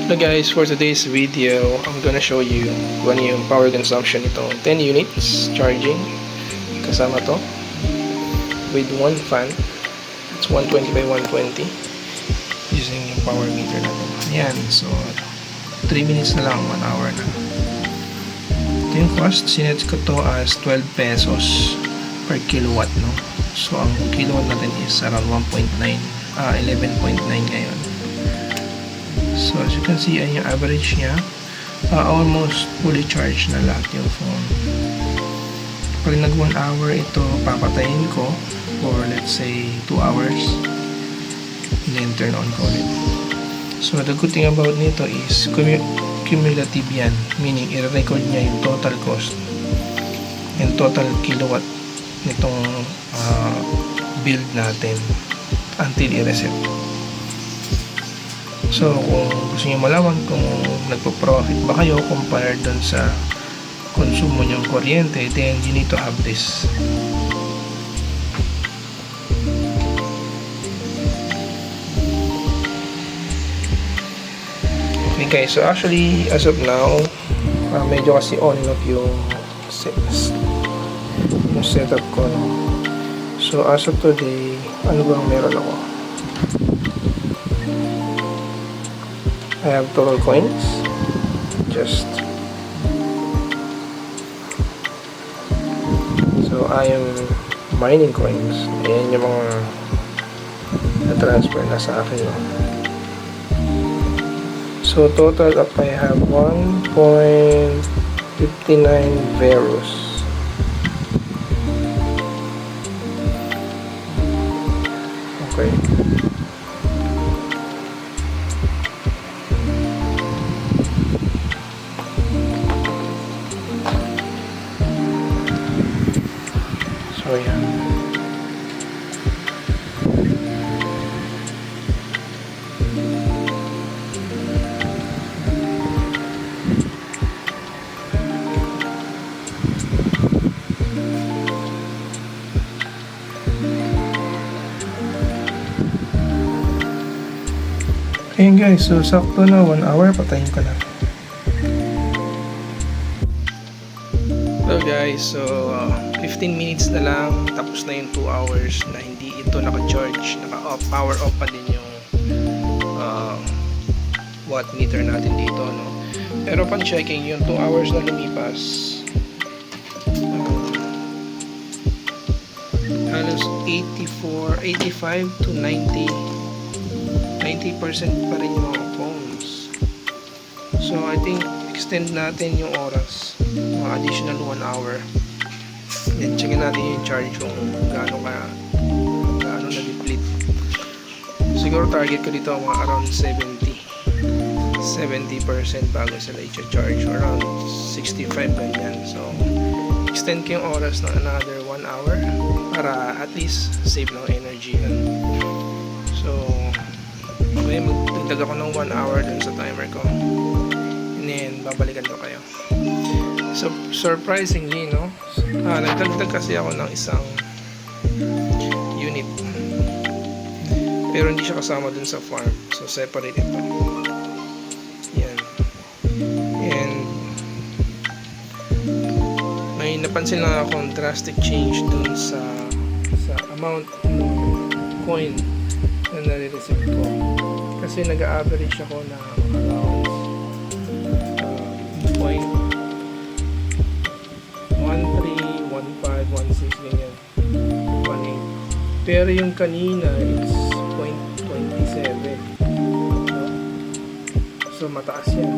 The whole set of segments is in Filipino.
Hello guys, for today's video, I'm gonna show you kung ano yung power consumption nito. 10 units charging kasama to with one fan. It's 120 by 120 using yung power meter natin. Ayan, so 3 minutes na lang, 1 hour na. Ito yung cost, sinet ko to as 12 pesos per kilowatt, no? So ang kilowatt natin is around 11.9 ngayon. So as you can see, ay yung average niya, almost fully charged na lahat yung phone. Pag nag 1 hour ito, papatayin ko for let's say 2 hours, then turn on ko ulit. So the good thing about nito is cumulative yan, meaning i-record niya yung total cost and total kilowatt nitong build natin until i-reset. So, kung gusto niyo malaman kung nagpo-profit ba kayo compared dun sa konsumo niyong kuryente, then you need to have this. Okay guys, so actually, as of now, medyo kasi on and off yung setup ko, no? So, as of today, ano bang meron ako? I have total coins, so I am mining coins. Ayan yung mga na-transfer na sa akin, no? So total up I have 1.59 Verus. Okay. So yeah. Ayan guys, so sakto na 1 hour, patayin ko na. Hello guys, so 15 minutes na lang, tapos na yung 2 hours na hindi ito naka-charge, naka-power off pa din yung watt meter natin dito, no? Pero pang checking, yung 2 hours na lumipas, halos 85 to 90% pa rin yung mga phones. So I think extend natin yung oras, mga additional 1 hour. Then checkin natin yung charge kung gaano na-deplete. Siguro target ko dito mga around 70% bago sila i-charge, around 65 ganyan. So extend ko yung oras na another 1 hour para at least save ng energy. So okay, magdagdag ako ng 1 hour dun sa timer ko, and then babalikan ko kayo. So surprisingly, no, nagdagdag kasi ako ng isang unit, pero hindi siya kasama dun sa farm, so separate ito. Yan. And may napansin lang akong drastic change dun sa amount ng coin na nare-receive ko, kasi nag-average ako na around 0.13, 15, 16 ganyan, 1.8. Pero yung kanina it's 0.27, so mataas yan.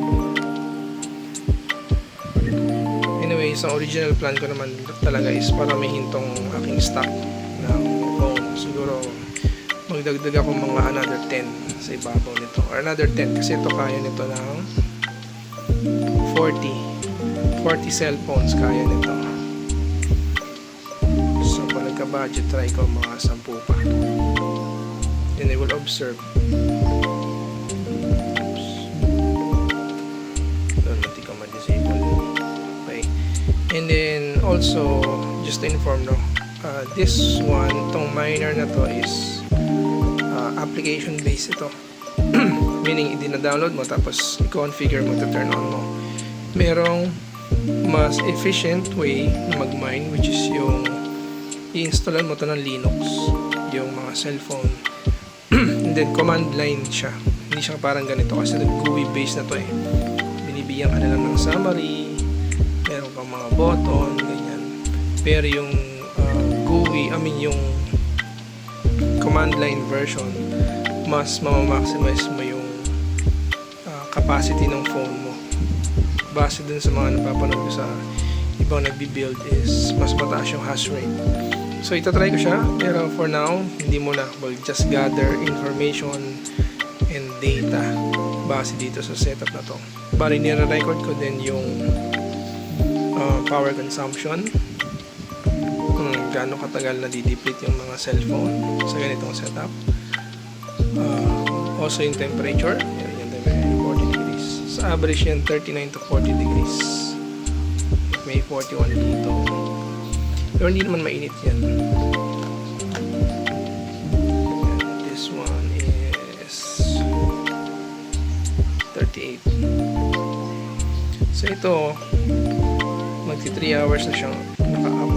Anyway, sa original plan ko naman talaga is paramihin tong aking stock ng phone. Siguro magdagdag ako mga another 10 sa ibabaw nito, or another 10 kasi ito kaya nito ng 40 cellphones kaya nito. So kung nagka-budget, try ko mga 10 pa, then I will observe. Oops, hindi ko ma-disable. Okay, and then also just to inform, no, this one, itong miner na to is application based ito. meaning i-download mo tapos i-configure mo to turn on mo. Merong mas efficient way na mag-mine, which is yung i-installan mo to ng Linux, yung mga cellphone. And then command line siya, hindi siya parang ganito kasi GUI based na to eh. Binibigyan ka na lang ng summary, meron kang mga button, ganyan. Pero yung GUI, yung command line version, mas mamamaximize mo yung capacity ng phone mo. Base dun sa mga napapanood ko sa ibang nagbi-build is mas mataas yung hash rate. So itatry ko siya, pero for now hindi mo na, just gather information and data base dito sa setup na to. Bali nire-record ko din yung power consumption, gaano katagal na di-deplete yung mga cellphone sa ganitong setup. Also yung temperature, yung temperature 40 degrees. Sa average yan 39 to 40 degrees. May 41 dito. Pero hindi naman mainit yan. And this one is 38. So ito, magti 3 hours na siyang naka-up.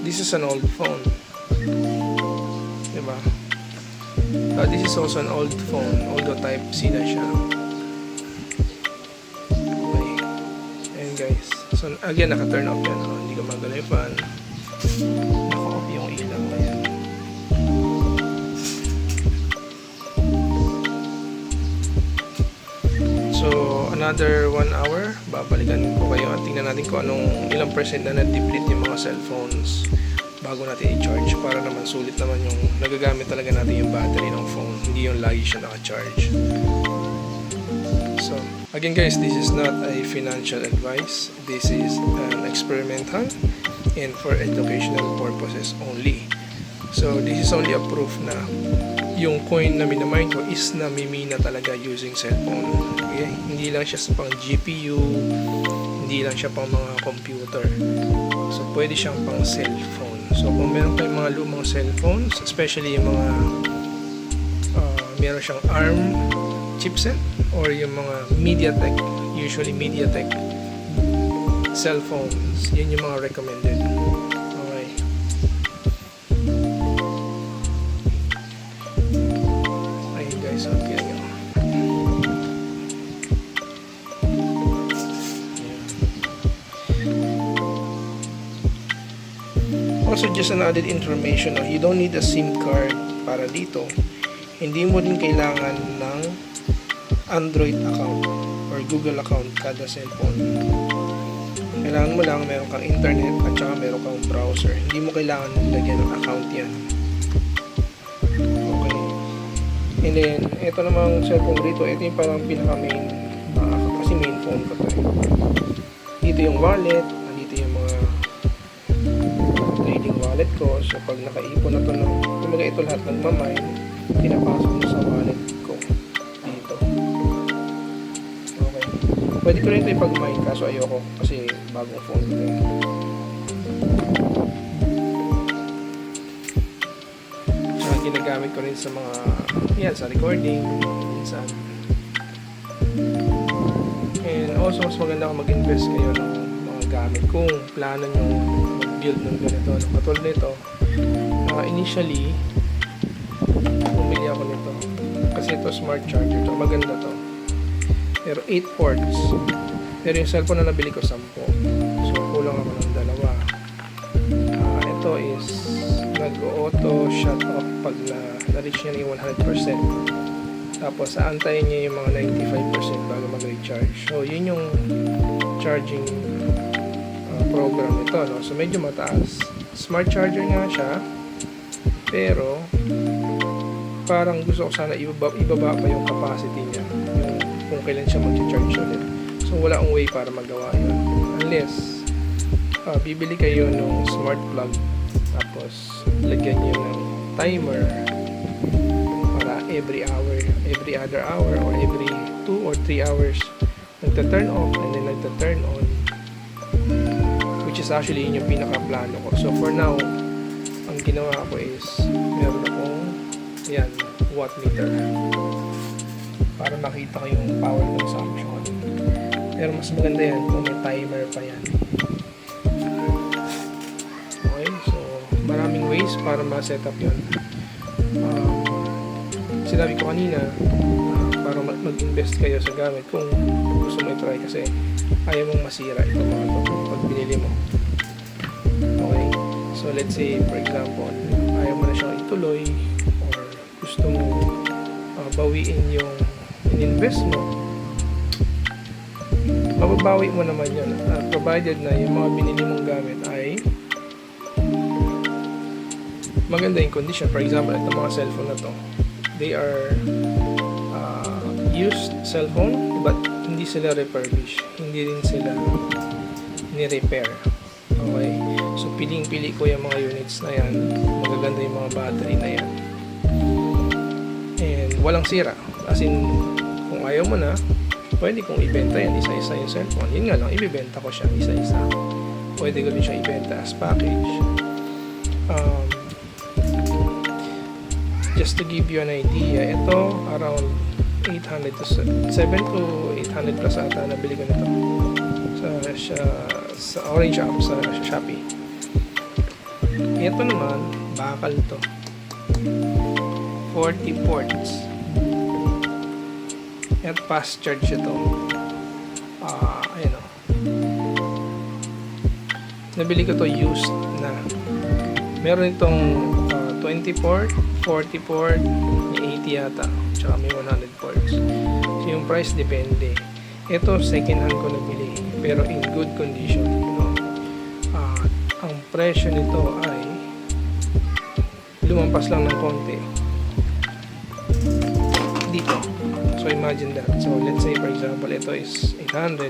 This is an old phone. Diba? This is also an old phone, although type C na siya. Okay. Ayan guys. So again, naka-turn off yan. Hindi ko magana yung fan. Naka-off yung ilaw. Ayan. So another 1 hour, babalikan ko kayo at tingnan natin kung ilang percent na na-deplete yung mga cellphones bago natin i-charge, para naman sulit naman yung nagagamit talaga natin yung battery ng phone, hindi yung lagi siya naka-charge. So again guys, this is not a financial advice. This is an experimental and for educational purposes only. So this is only a proof na yung coin na minamine ko is namimina talaga using cellphone. Okay? Hindi lang siya pang GPU, hindi lang siya pang mga computer. So pwede siyang pang cellphone. So kung meron kayong mga lumang cellphones, especially yung mga meron siyang ARM chipset or yung mga MediaTek, usually MediaTek cellphones, yun yung mga recommended. Okay. Ayun guys, okay nyo. Also, just an added information, you don't need a SIM card para dito. Hindi mo din kailangan ng Android account or Google account kada cellphone. Kailangan mo lang meron kang internet at saka meron kang browser. Hindi mo kailangan lagyan ng account yan. Okay. And then, ito namang cellphone dito, ito yung parang pinaka main, kasi main phone ko to. Dito yung wallet, dito yung mga trading wallet ko. So pag nakaipon na to kumaga ito lahat nagmamine, pinapasok mo sa wallet ko dito. Okay. Pwede ko rin ito ipag-mine kaso ayoko kasi bagong phone ko ito. Saka ginagamit ko rin sa mga sa recording minsan. And also mas maganda kung mag-invest kayo ng mga gamit kung plano nyo build ng ganito. Katulad nito, initially bumili ako nito kasi ito smart charger to, maganda to, pero 8 ports, pero yung cellphone na nabili ko 10, so kulang naman ng dalawa. Ito is nag-auto shut off pag na-reach niya yung 100%, tapos aantayin niya yung mga 95% bago mag-recharge. So yun yung charging program ito, no? So medyo mataas. Smart charger nga siya, pero parang gusto ko sana ibaba pa yung capacity niya, yung kung kailan siya mag-charge ulit. So wala akong way para magawa yun unless bibili kayo ng smart plug tapos lagyan niyo ng timer para every other hour or every 2 or 3 hours nagta-turn off and then nagta-turn on, which is actually yun yung pinaka-plano ko. So for now, ang ginawa ko is meron akong watt meter para makita ko yung power consumption. Pero mas maganda yan kung may timer pa yan. Okay, so maraming ways para ma-set up yun. Sinabi ko kanina, para mag-invest kayo sa gamit kung gusto mo i-try kasi ayaw mong masira ito mga to pag binili mo. Okay, so let's say for example, ayaw mo na siyang ituloy or gusto mo bawiin yung in-invest mo, mababawi mo naman yun provided na yung mga binili mong gamit ay maganda yung condition. For example, itong mga cellphone na to, they are used cellphone but hindi sila refurbished, hindi rin sila ni-repair. Okay, so piling-pili ko yung mga units na yan, magaganda yung mga battery na yan and walang sira, as in kung ayaw mo na, pwede kong ibenta yan isa-isa yung cellphone. Yun nga lang, ibibenta ko siya isa-isa. Pwede ko rin siya ibenta as package. Just to give you an idea, ito around 800 to 7 to 800 plus ata nabili ko nito sa Orange app sa Shopee. Ito naman bakal to, 40 ports at fast charge ito. Ayun o, nabili ko to used na. Meron itong 20 port, 40 port, may 80 yata, tsaka may 100 ports. So yung price depende. Ito second hand ko nabili pero in good condition, ang presyo nito ay lumampas lang ng konti dito. So imagine that. So let's say for example ito is 800,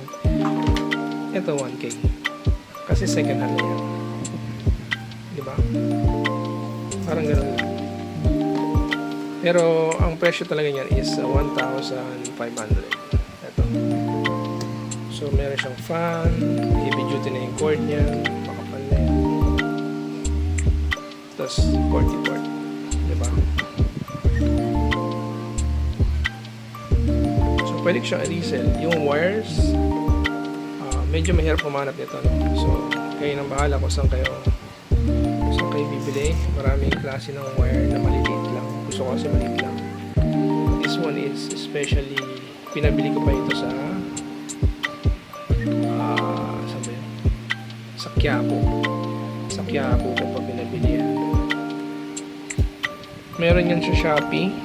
ito 1K kasi second hand na yan, diba? Parang ganun lang. Pero ang presyo talaga niyan is 1,500. Ito. So meron siyang fan, heavy duty na yung cord niya, makapal na yan. Tapos 40 port, diba? So pwede ko siyang i-resell. Yung wires, medyo mahirap pumanap nito, no? So kayo nang bahala kung saan kayo bibili. Maraming klase ng wire na maliliit lang. Gusto ko kasi maliit lang. This one is especially, pinabili ko pa ito sa sa Quiapo ko pa pinabili yan. Meron yan sa Shopee.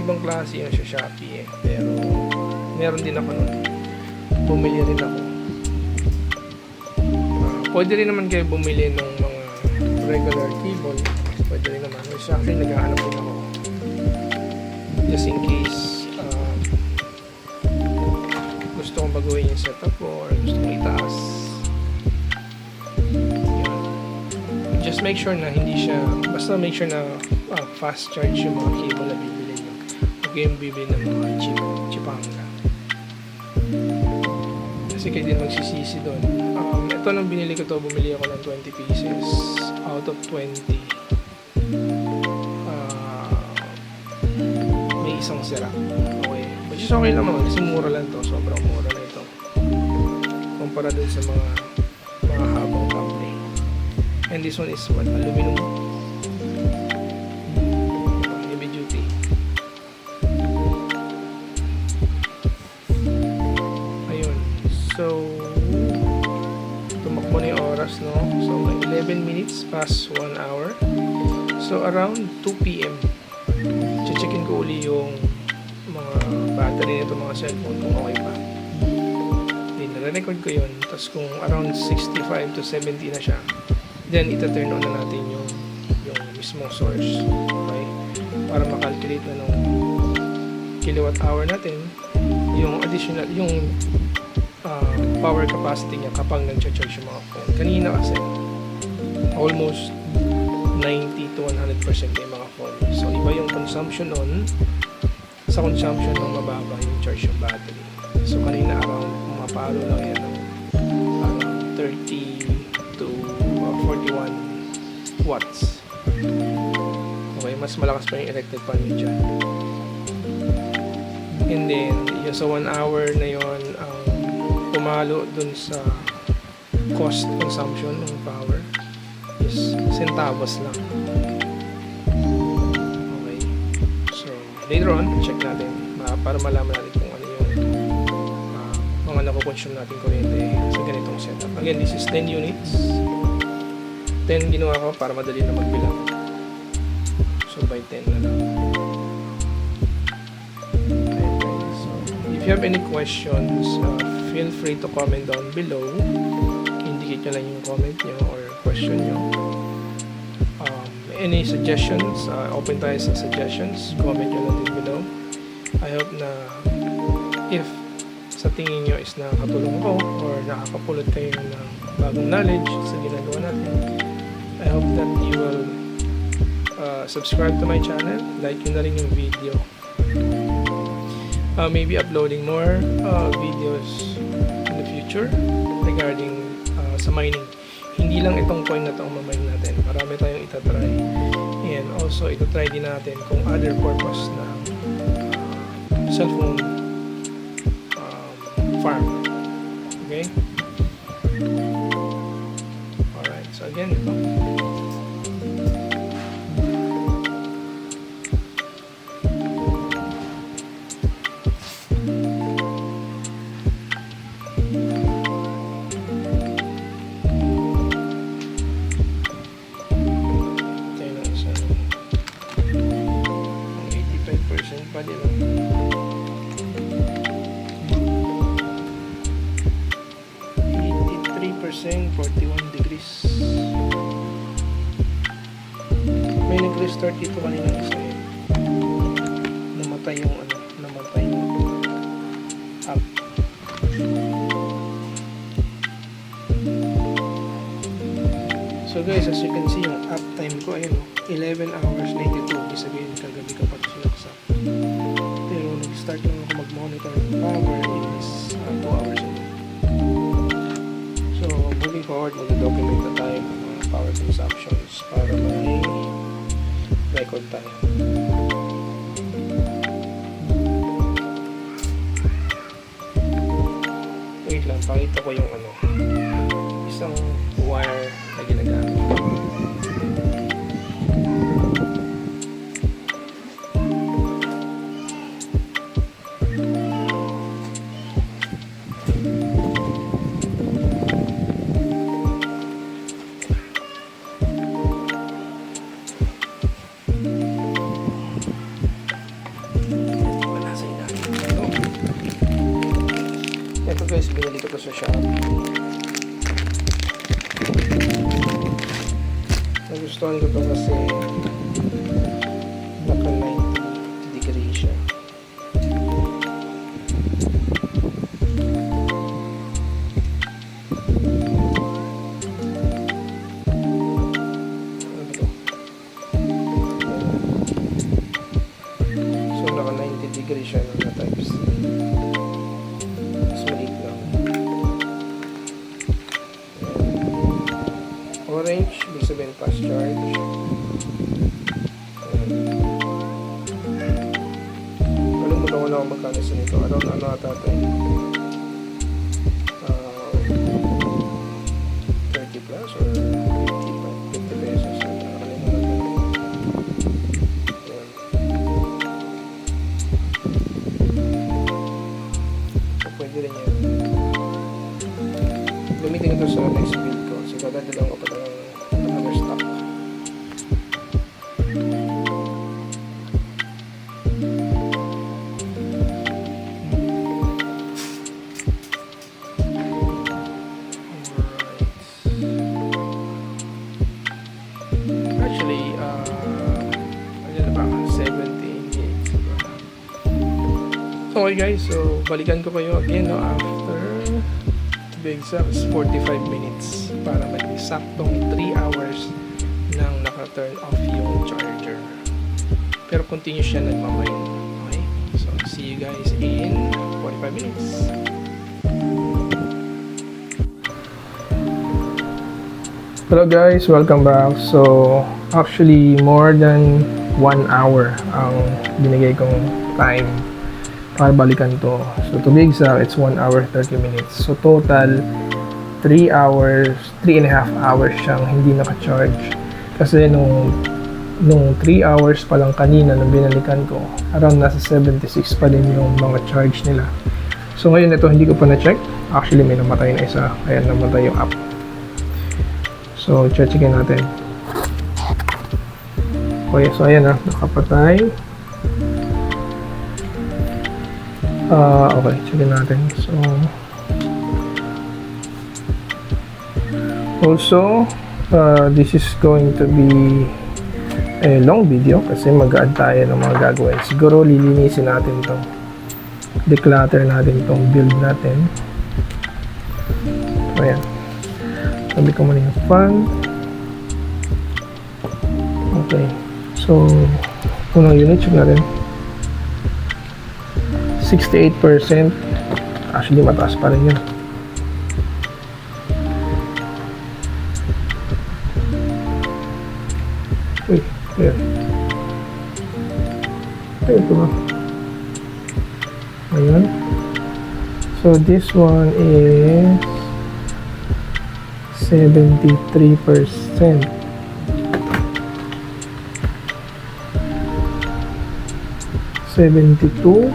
Ibang klase yan sa Shopee eh. Pero meron din ako nun. Bumili rin ako. Pwede rin naman kayo bumili ng mga regular cable. Pwede rin naman. Actually, naghahanap din ako. Just in case gusto kong baguhin yung setup ko or gusto kong itaas. Yun. Just make sure na hindi siya, basta make sure na fast charge yung mga cable na bibili nyo. Huwag kayong bibili ng mga chipanga. Kasi kayo din magsisisi doon. Ito nang binili ko to, bumili ako ng 20 pieces out of 20. May isang sira. Okay. Which is okay lang naman kasi mura lang to. Sobrang mura na ito. Kumpara dun sa mga habang kable. And this one is what? Aluminum. Heavy duty. Ayun. So tumakbo na yung oras, no? So, 11 minutes past 1 hour. So, around 2 p.m. Checkin ko uli yung mga battery nito mga cellphone kung okay pa. Then, nare-record ko yun. Tapos, kung around 65 to 70 na siya, then, ita-turn on na natin yung mismong source. Okay? Para makalculate na nung kilowatt hour natin, yung additional, yung power capacity niya kapag nag-charge yung mga phone. Kanina kasi almost 90 to 100% yung mga phone. So iba yung consumption nun sa consumption ng mababa yung charge yung battery. So kanina around mapalo lang yan ng around 30 to 41 watts. Okay, mas malakas pa yung electric fan nyo dyan. And then, yung sa 1 hour na yun, ang pumalo dun sa cost consumption ng power is centavos lang. Okay. So, later on, check natin para malaman natin kung ano yung mga nakukonsume natin kuryente sa ganitong setup. Again, this is 10 units. 10 ginawa ko para madali na magbilang. So, by 10 na lang. Okay. So, if you have any questions, feel free to comment down below. Indicate nyo lang yung comment nyo or question nyo. Any suggestions, open tayo sa suggestions. Comment nyo lang din below. I hope na if sa tingin nyo is nakakatulong ko or nakakapulot kayo ng bagong knowledge sa ginagawa natin, I hope that you will subscribe to my channel, like yun na rin yung video. Maybe uploading more videos in the future regarding sa mining. Hindi lang itong coin na ito ang mamine natin. Marami tayong itatry. And also, itatry din natin kung other purpose na cellphone farm. Okay? Alright. So again, ito. Pa din. 83%, 41 degrees. May nag-restart dito kanina isa eh. Namatay yung app. So guys, as you can see, yung app time ko ayun, 11 hours 92. Ibig sabihin kagabi ka pa sinaksak. Pero nag-start lang ako mag-monitor ng power is 2 hours ago. So moving forward, mag-document na tayo ng mga power consumptions para may record tayo. Wait lang, pakita ko yung isang wire na ginagamit. Ito guys, binili ko to sa shop. Nagustuhan ko to kasi naka 90 degree siya. So naka 90 degree siya na types. Orange, ibig sabihin fast charge. Kalimutan ko na kung magkano sa nito. Ano ata ito eh. 30 plus or 50 pesos. Nakalimutan ko. So pwede rin yan. Gamitin ito sa next build ko. So dadagdagan ko pa ng another stock. Actually, ano na ba? 78. So, okay guys, so balikan ko kayo again after big exact 45 minutes para mag-saktong 3 hours nang naka-turn off yung charger. Pero continuous siya nagmamine. Okay? So, see you guys in 45 minutes. Hello guys, welcome back. So, actually more than 1 hour ang binigay kong time para balikan to. So to be exact, it's 1 hour 30 minutes. So total 3 hours, 3.5 hours siyang hindi naka-charge. Kasi nung 3 hours pa lang kanina nung binalikan ko, around nasa 76 pa din yung mga charge nila. So ngayon ito hindi ko pa na-check. Actually may namatay na isa. Ayan, namatay yung app. So checkin natin. Okay, so ayan na, nakapatay. Okay, checkin natin. So also, this is going to be a long video kasi mag-add tayo ng mga gagawin. Siguro lilinisin natin itong declutter natin itong build natin. So, ayan. Sabi ko muna yung fan. Okay. So, unang unit, check natin. 68%. Actually, mataas pa rin yun. Uy, ayan. Ay, ito ba? Ayan. So, this one is 73%. 72.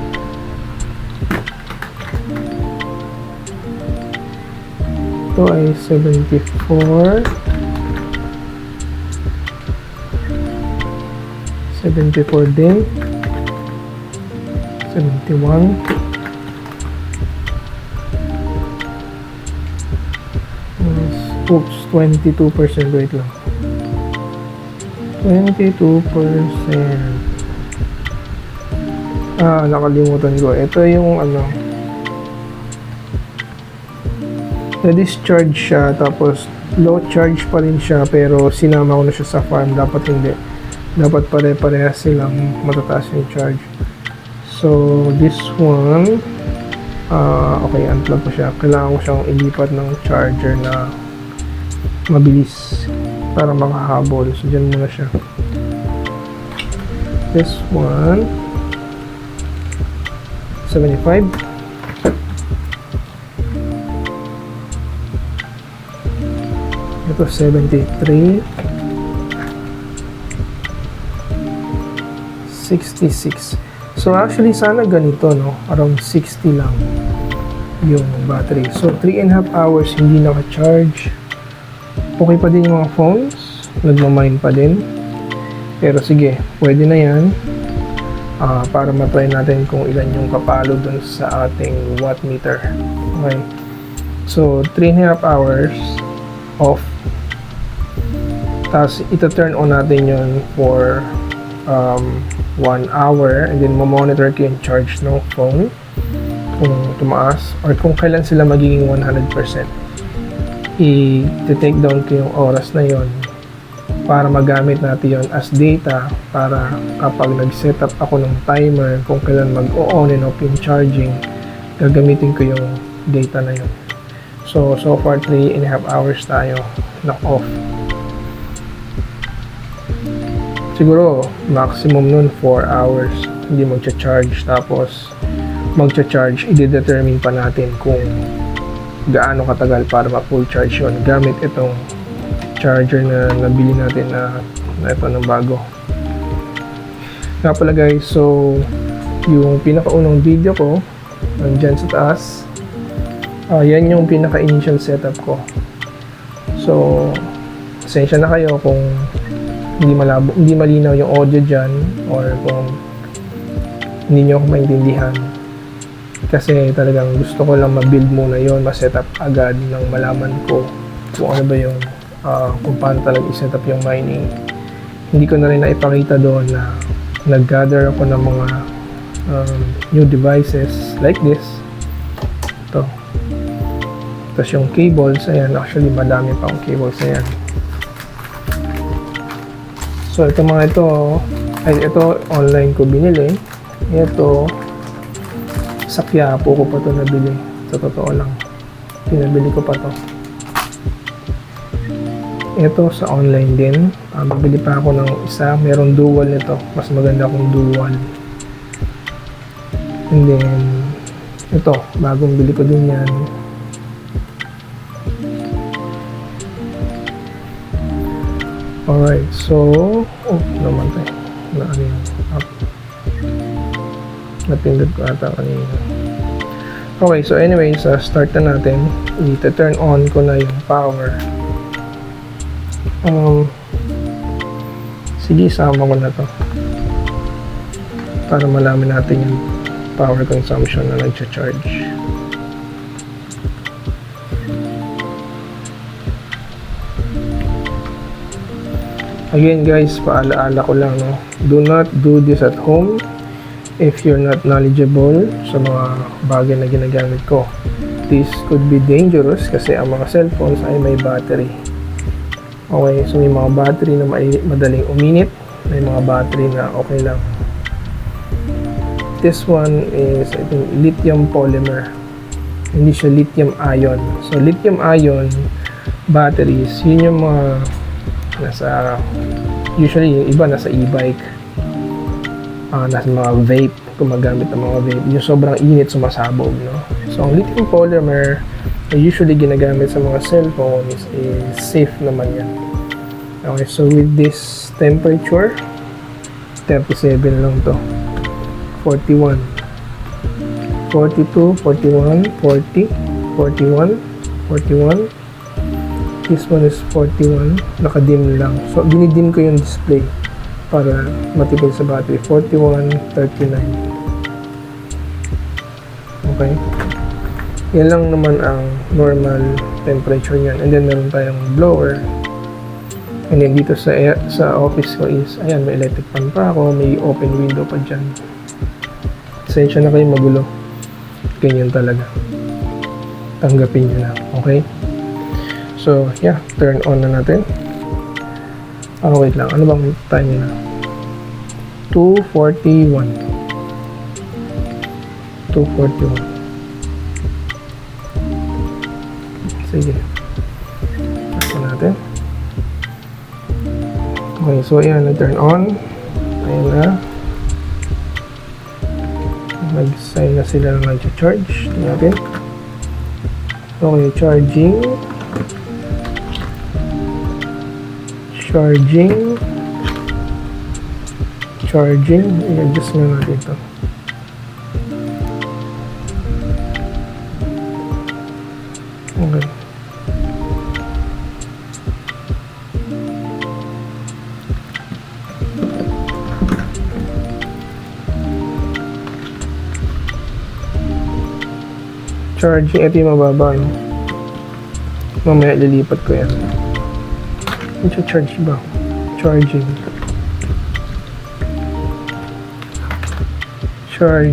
Ito ay 74. 74 din. 71. Oops, 22%. Wait lang. 22%. Nakalimutan ko. Ito yung na-discharge siya, tapos low charge pa rin siya, pero sinama ko na siya sa farm. Dapat hindi. Dapat pare-parehas silang matataas yung charge. So, this one, okay, unplug ko siya. Kailangan ko siyang ilipat ng charger na mabilis para makahabol. So, dyan muna siya. This one, 75. Ito, 73. 66. So actually sana ganito, no? Around 60 lang yung battery. So 3.5 hours hindi naka-charge. Okay pa din yung mga phones. Nagmamine pa din. Pero sige, pwede na yan. Para matry natin kung ilan yung kapalo dun sa ating watt meter. Okay. So 3.5 hours off. Tapos ita-turn on natin yun for 1 hour, and then mamonitor ko yung charge ng phone kung tumaas or kung kailan sila magiging 100%. I-take down ko yung oras na yon para magamit natin yon as data, para kapag nag-setup ako ng timer kung kailan mag-on and off yung charging, gagamitin ko yung data na yon. So far 3.5 hours tayo na off. Siguro maximum nun 4 hours hindi magcha-charge, tapos magcha-charge, i-determine pa natin kung gaano katagal para ma-full charge yun gamit itong charger na nabili natin na ito ng bago. Nga pala guys, so yung pinakaunang video ko nandyan sa taas, yan yung pinaka-initial setup ko. So pasensya na kayo kung hindi malinaw yung audio dyan, or kung hindi nyo ako maintindihan, kasi talagang gusto ko lang ma-build muna yon, ma-setup agad nang malaman ko kung ano ba yung kung paano talaga i-setup yung mining. Hindi ko na rin naipakita doon na nag-gather ako ng mga new devices like this. Ito. Tapos yung cables, ayan, actually madami pa ang cables, ayan. So ito mga ito online ko binili. Ito sa Quiapo ko pa ito nabili. Sa totoo lang, pinabili ko pa to. Ito sa online din. Bibili pa ako ng isa. Merong dual nito. Mas maganda kung dual. And then, ito. Bagong bili ko din yan. Alright. So, naman tayo. Ano yan? Up. Napindot ko ata kanina. Okay. So, anyway. Start na natin. I-turn on ko na yung power. Sige, isama ko na to para malaman natin yung power consumption na nag-charge. Again guys, paalaala ko lang, no? Do not do this at home if you're not knowledgeable sa mga bagay na ginagamit ko. This could be dangerous kasi ang mga cellphones ay may battery. Okay, so may mga battery na madaling uminit, may mga battery na okay lang. This one is, I think, lithium polymer. Hindi siya lithium ion. So, lithium ion batteries, yun yung mga usually yung iba nasa e-bike, nasa mga vape, gumagamit ng mga vape. Yung sobrang init, sumasabog, no? So, ang lithium polymer usually ginagamit sa mga cellphones is safe naman yan. Okay, so with this temperature, 37 lang to. 41, 42, 41, 40, 41, 41. This one is 41. Nakadim lang. So, dinidim ko yung display para matipid sa battery. 41, 39. Okay. Yan lang naman ang normal temperature niyan. And then meron tayong blower. And then dito sa office ko is, ayan, may electric fan pa ako, may open window pa dyan. Pasensya na kayo, magulo. Ganyan talaga. Tanggapin nyo na. Okay? So, yeah, turn on na natin. Wait lang. Ano bang time na? 2:41. 2:41. Sige. Turn natin. Okay, so ayan, na-turn on. Ayan na. Nag-sign na sila na nag-charge. Tingnan natin. Okay, charging. Charging. I-adjust na natin ito. Okay. Charging, ito yung mababa, no? Mamaya lilipat ko yan. Ito charge ba? Charging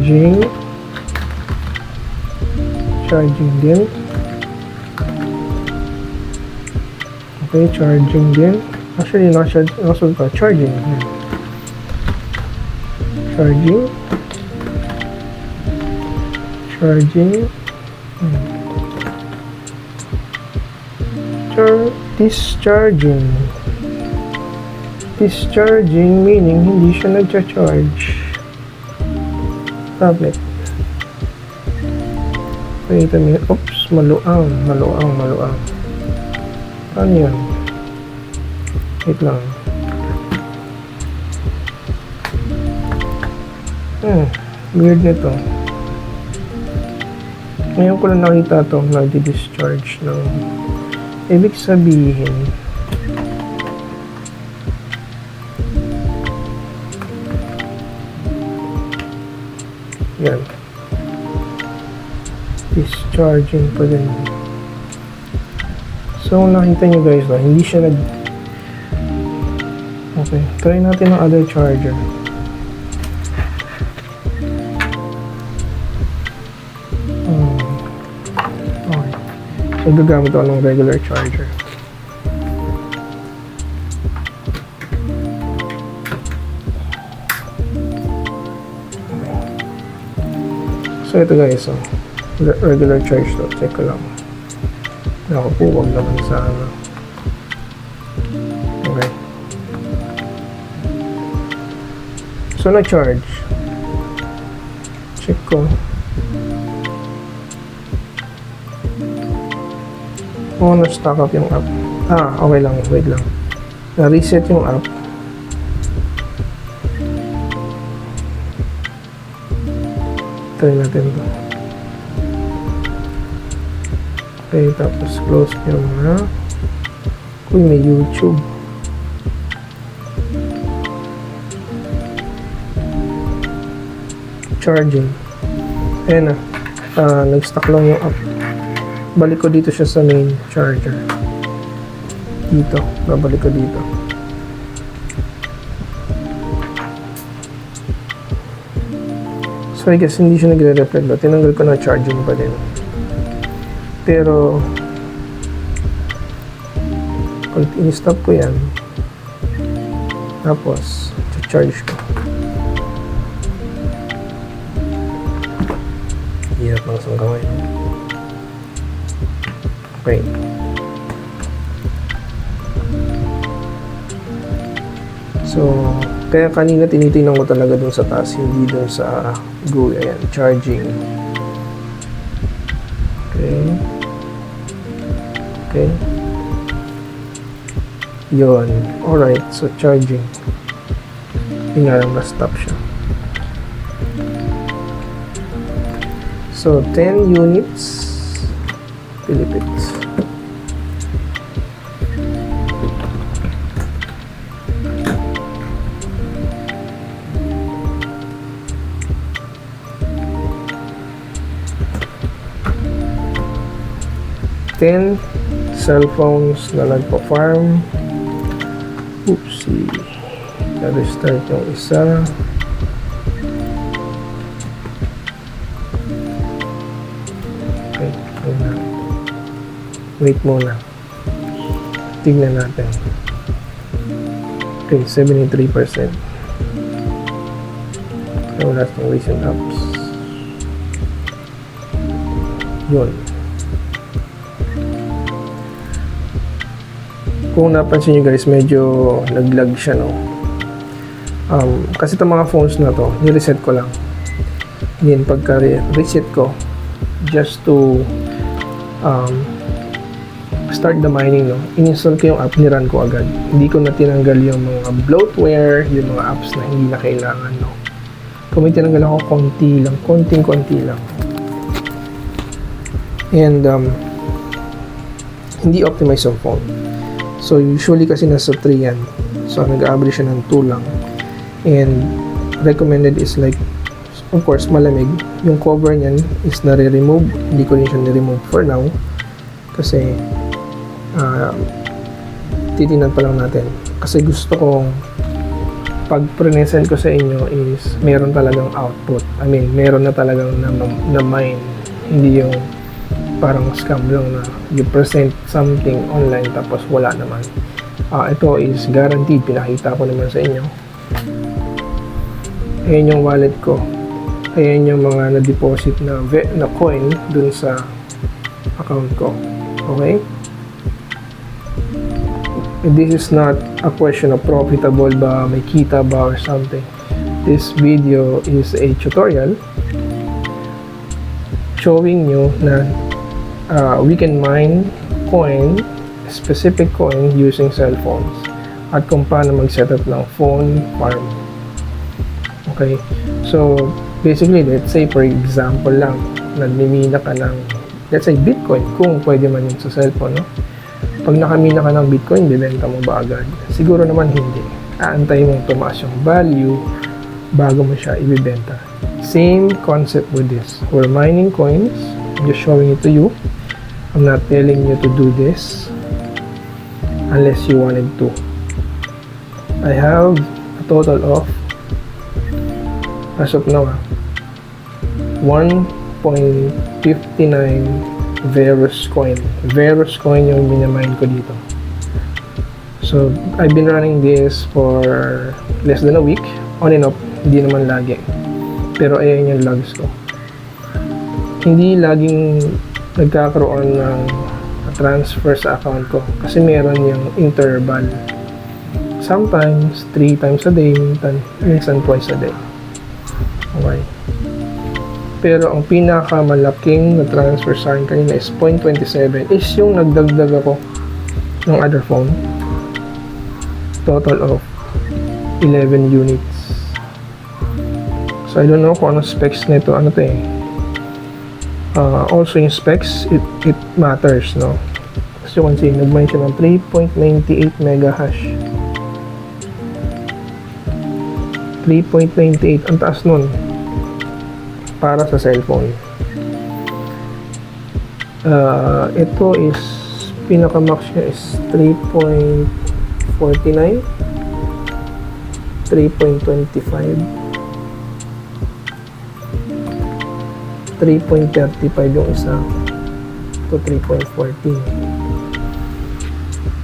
din. Okay, charging din. Actually, nasunod pa. Charging. Discharging meaning hindi siya nagcha-charge. Tablet. Wait a minute. Oops, maluang. Ano yan? Wait lang. Weird nito. Ngayon ko lang nakita ito, nagdi-discharge ng ibig sabihin yan, discharging pa din. So nakita nyo guys, no? Hindi siya okay, try natin ang other charger. Okay, so gagamit ako ng regular charger. So ito guys, so regular charge to. Check ko lang. Naku po, wag naman sana. Okay. So, na-charge. Check ko. Na-stock up yung app. Okay lang. Wait lang. Na-reset yung app. Try natin to. Okay, tapos close yung mga. Kung may YouTube. Charging. Ayan na. Nag-stock lang yung app. Balik ko dito siya sa main charger. Dito. Babalik ko dito. So I guess hindi siya nagre-reflect. Tinanggal ko na charging pa din. Pero in-stop ko yan. Tapos charge ko. Hirap ng isang kamay. Okay. So, kaya kanina tinitingnan ko talaga dun sa taas, hindi dun sa Go. Ayan, charging. Okay. Okay. Yun. Alright, so charging. Hindi nga lang na-stop siya. So, 10 units Philippines. Ten cell phones na nagpa-farm. Oopsie. Na-restart yung isa. Okay, wait muna. Tignan natin. Okay, 73%. So, wala itong recent apps. Yun. Kung napansin nyo guys, medyo naglag siya, no? Kasi itong mga phones na to, ni-reset ko lang. Ngayon, pagka-reset ko, just to start the mining, no? In-install ko yung app, ni-run ko agad. Hindi ko na tinanggal yung mga bloatware, yung mga apps na hindi na kailangan, no? Kung may tinanggal ako, konti lang, konting-konti lang. And, hindi optimize yung phone. So, usually kasi nasa 3 yan. So, nag-average siya ng 2 lang. And, recommended is like, of course, malamig. Yung cover niyan is nare-remove. Hindi ko rin siya nare-remove for now. Kasi, titignan pa lang natin. Kasi gusto kong, pag present ko sa inyo is, meron talagang output. I mean, meron na talagang na mine. Hindi yung parang scam lang na you present something online tapos wala naman. Ito is guaranteed, pinakita ko naman sa inyo. Ayan yung wallet ko. Ayan yung mga na-deposit na coin dun sa account ko. Okay? This is not a question of profitable ba, may kita ba or something. This video is a tutorial showing you na we can mine coin, specific coin using cell phones at kung paano mag-setup ng phone farm. Okay, so basically, let's say for example lang, nagmimina ka ng, let's say Bitcoin, kung pwede man yun sa cellphone, no? Pag nakamina ka ng Bitcoin, bibenta mo ba agad? Siguro naman hindi. Aantay mong tumaas yung value bago mo siya ibibenta. Same concept with this. We're mining coins. I'm just showing it to you. I'm not telling you to do this unless you wanted to. I have a total of, as of now, 1.59 Verus coin. Verus coin yung minamine ko dito. So, I've been running this for less than a week. On and off, hindi naman lagi. Pero ayan yung logs ko. Hindi laging nagkakaroon ng transfer sa account ko kasi meron yung interval sometimes 3 times a day, minsan twice a day. Okay. Pero ang pinakamalaking na transfer sa akin kanina is 0.27 is yung nagdagdag ako ng other phone. Total of 11 units. So I don't know kung ano specs nito. Ano to eh. Also yung specs, it matters, no? As you can see, nag-mention ng 3.98 mega hash. 3.98. Ang taas nun para sa cellphone. Ito is pinaka-max niya is 3.49, 3.25, 3.35 yung isa to 3.14.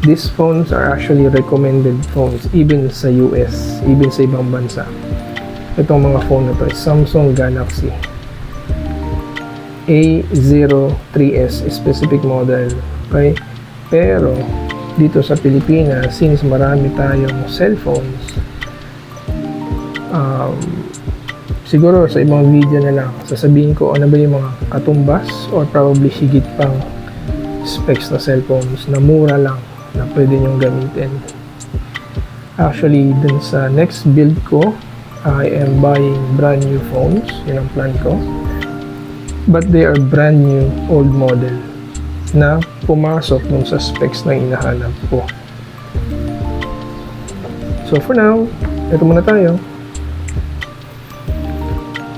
These phones are actually recommended phones even sa US, even sa ibang bansa. Itong mga phone na to is Samsung Galaxy A03s specific model. Okay? Pero dito sa Pilipinas, since marami tayong cellphones, siguro sa ibang video na lang sasabihin ko ano ba yung mga katumbas or probably higit pang specs na cellphones na mura lang na pwede nyong gamitin. Actually, dun sa next build ko, I am buying brand new phones. Yun ang plan ko. But they are brand new old model na pumasok dun sa specs na hinahanap ko. So for now, ito muna tayo.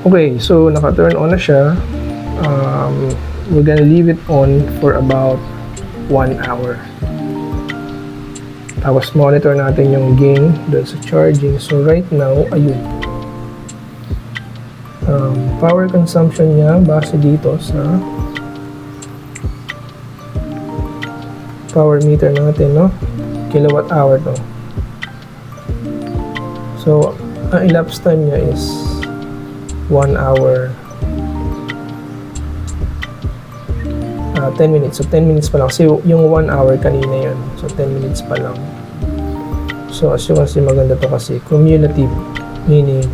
Okay, so naka-turn on na siya. We're gonna leave it on for about 1 hour. Tapos monitor natin yung gain doon sa charging. So right now, ayun. Power consumption niya base dito sa power meter natin, no? Kilowatt hour to. So, ang elapsed time niya is 1 hour 10 minutes. So 10 minutes pa lang. Kasi yung 1 hour kanina yun. So 10 minutes pa lang. So as you can see, maganda to kasi cumulative, meaning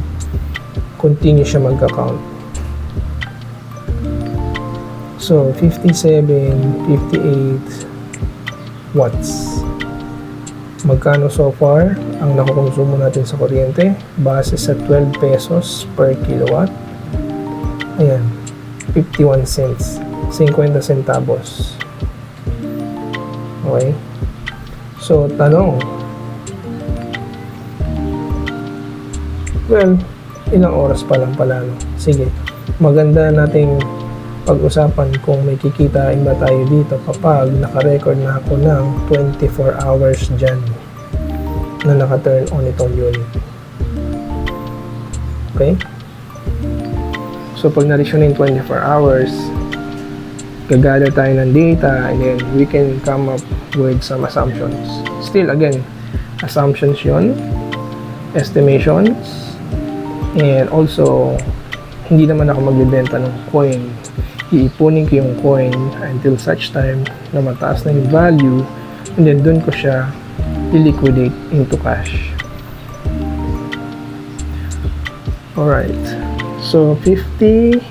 continue siya magka-count. So 57, 58 watts. Magkano so far ang nakukonsumo natin sa kuryente? Base sa 12 pesos per kilowatt. Ayan, 51 cents. 50 centavos. Okay? So, tanong. Well, ilang oras pa lang pala, no? Sige, maganda nating pag-usapan kung may kikitain ba tayo dito kapag naka-record na ako ng 24 hours dyan na naka-turn on itong unit. Okay? So, pag na-reach na yung 24 hours, gagather tayo ng data and then we can come up with some assumptions. Still, again, assumptions yun, estimations, and also, hindi naman ako magbibenta ng coin. Iipunin ko yung coin until such time na mataas na yung value and then dun ko siya i-liquidate into cash. Alright. So, 58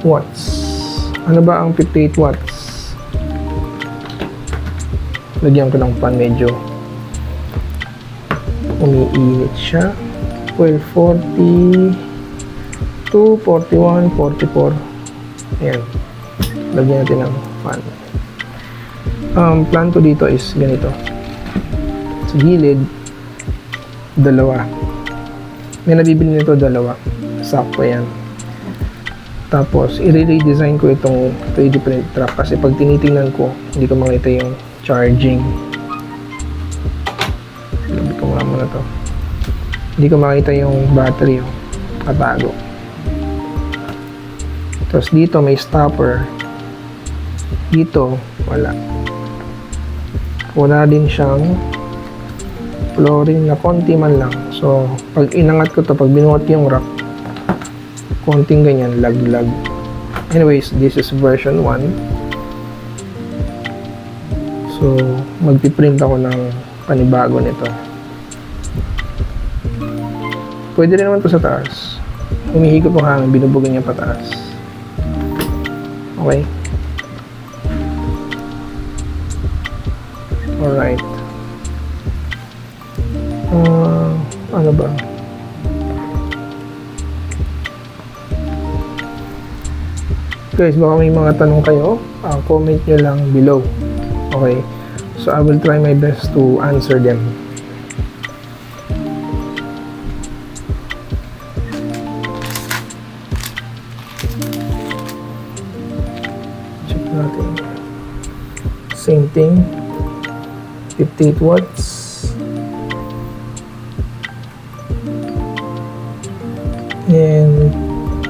watts. Ano ba ang 58 watts? Lagyan ko ng pan, medyo umiinit siya. 1240 to 41, 44. Ayan. Lagyan natin ng fan. Plan ko dito is ganito. Sa gilid, dalawa. May nabibili nito dalawa. Sakto yan. Tapos, i-redesign ko itong 3D print trap kasi pag tinitingnan ko, hindi ko makita yung charging. Labi ko muna to. Hindi ko makita yung battery. Katago. Tapos dito may stopper. Dito, wala. Wala din siyang flooring na konti man lang. So, pag inangat ko to, pag binuhat yung rack, konting ganyan, lag-lag. Anyways, this is version 1. So, So, magpiprint ako ng panibago nito. Pwede rin naman to sa taas. Humihigop ang hangin, binubugan niya pataas. Okay? Alright. Ano ba? Guys, baka may mga tanong kayo, comment nyo lang below. Okay? So, I will try my best to answer them. Check natin. Same thing. 58 watts. And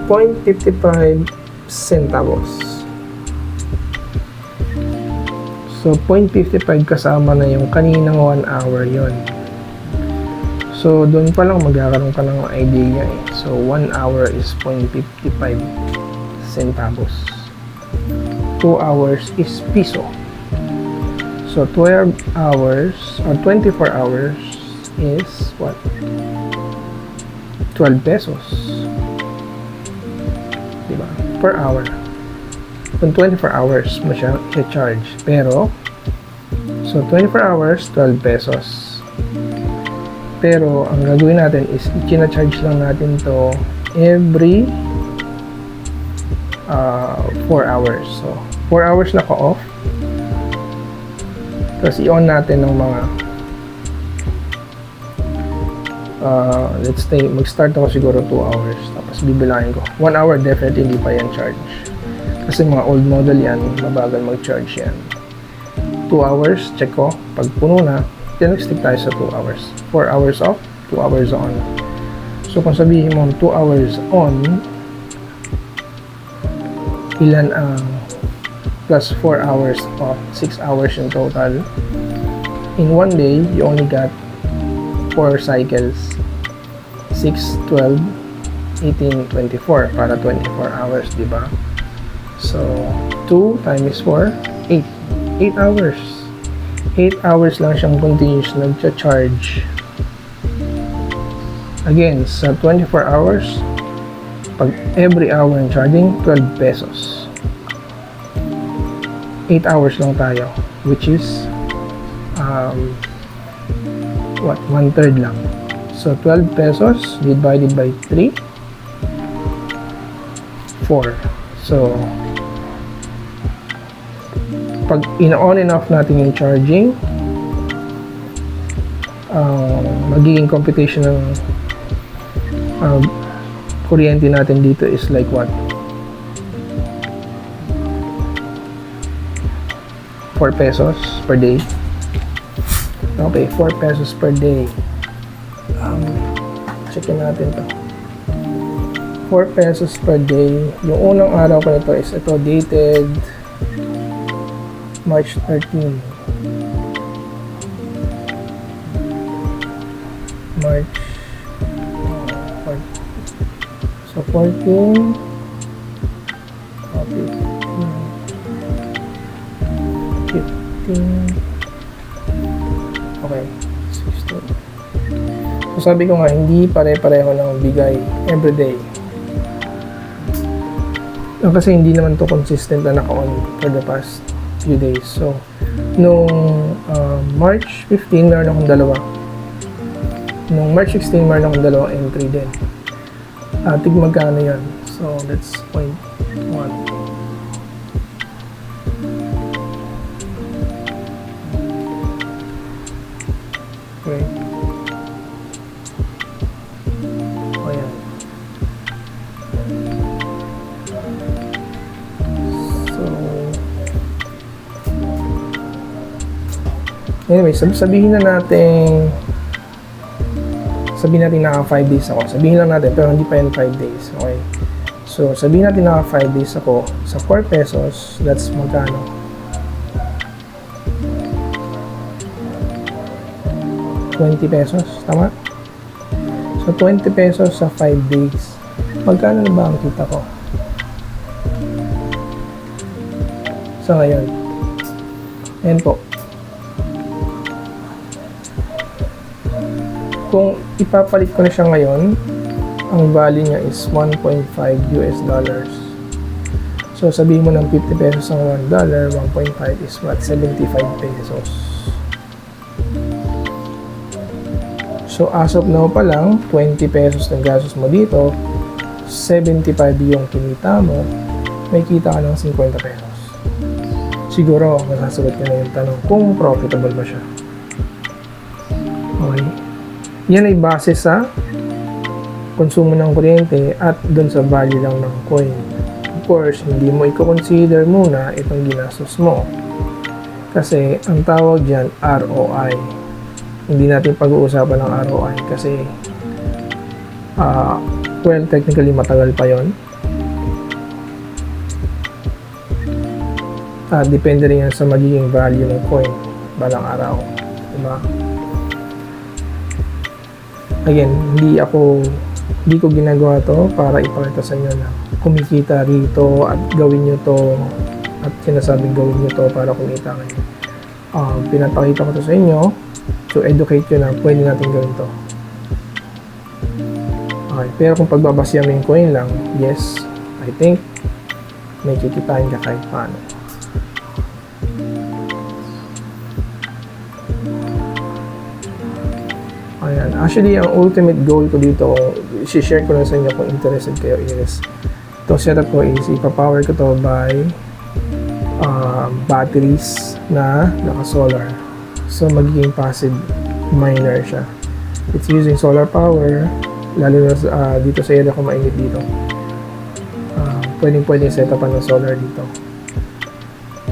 0.55 centavos. So, 0.55 kasama na yung kaninang 1 hour yon. So, doon pa lang magkakaroon ka ng idea eh. So, 1 hour is 0.55 centavos. 2 hours is piso. So, 12 hours or 24 hours is what? 12 pesos. Diba? Per hour. Kung 24 hours mo siya i-charge. Pero, so 24 hours, 12 pesos. Pero, ang gagawin natin is i-charge lang natin to every 4 hours. So, 4 hours na ka-off. Tapos, i-on natin ng mga let's say, mag-start ako siguro 2 hours. Tapos, bibilangin ko. 1 hour, definitely hindi pa yan charge. Kasi mga old model yan, mabagal mag-charge yan. 2 hours, check ko. Pag puno na, then nag-stick tayo sa 2 hours. 4 hours off, 2 hours on. So, kung sabihin mo 2 hours on, ilan ang plus 4 hours off, 6 hours in total. In one day, you only got 4 cycles. 6, 12, 18, 24 para 24 hours, di ba? So, 2 times 4, 8. 8 hours. 8 hours lang siyang continuous nag-charge. Again, sa 24 hours, pag every hour ng charging, 12 pesos. 8 hours lang tayo, which is, what? 1/3 lang. So, 12 pesos divided by 3, 4. So, pag in-on and off natin yung charging, magiging computation ng kuryente natin dito is like what? 4 pesos per day. Okay, 4 pesos per day. Checkin natin to. 4 pesos per day. Yung unang araw ko nito is ito, dated March 13. March 14. So 14 15. Okay, 16. So sabi ko nga, hindi pare-pareho ng bigay everyday. Kasi hindi naman to consistent na naka-on for the past few days. So, nung March 15, meron akong dalawa. Nung March 16, meron akong dalawang entry din. Tig magkano yan? So, that's 0.1. Okay. O yan. So, anyway, sabihin na natin naka 5 days ako. Sabihin lang natin, pero hindi pa yan 5 days. Okay. So, sabihin natin naka 5 days ako. Sa 4 pesos, that's magkano? ₱20. Tama? So, 20 pesos sa 5 days. Magkano na ba ang kita ko? Sa ngayon. Ayan po. kung ipapalit ko na siya ngayon, ang value niya is 1.5 US dollars. So sabihin mo ng 50 pesos ang $1, 1.5 is what? 75 pesos. So as of now pa lang, 20 pesos ng gastos mo dito, 75 yung kinita mo, may kita ka ng 50 pesos. Siguro, masasagot ka na yung tanong kung profitable ba siya. Okay. Yan ay base sa konsumo ng kuryente at dun sa value lang ng coin. Of course, hindi mo i-consider muna itong ginastos mo. Kasi ang tawag dyan, ROI. Hindi natin pag-uusapan ng ROI kasi well, technically matagal pa yon. Depende rin yan sa magiging value ng coin balang araw. Diba? Again, hindi ko ginagawa to para ipakita sa inyo na kumikita rito at gawin nyo to at sinasabing gawin nyo to para kumita kayo. Pinapakita ko to sa inyo to educate you na pwede natin gawin to. Okay, pero kung pagbabasya mo yung coin lang, yes, I think may kikitain ka kahit paano. Ayan. Actually, ang ultimate goal ko dito, i-share ko lang sa inyo kung interested kayo is itong setup ko is ipapower ko to by batteries na naka-solar. So, magiging passive miner siya. It's using solar power, lalo na dito sa area ko mainit dito. Pwedeng set-upan ng solar dito.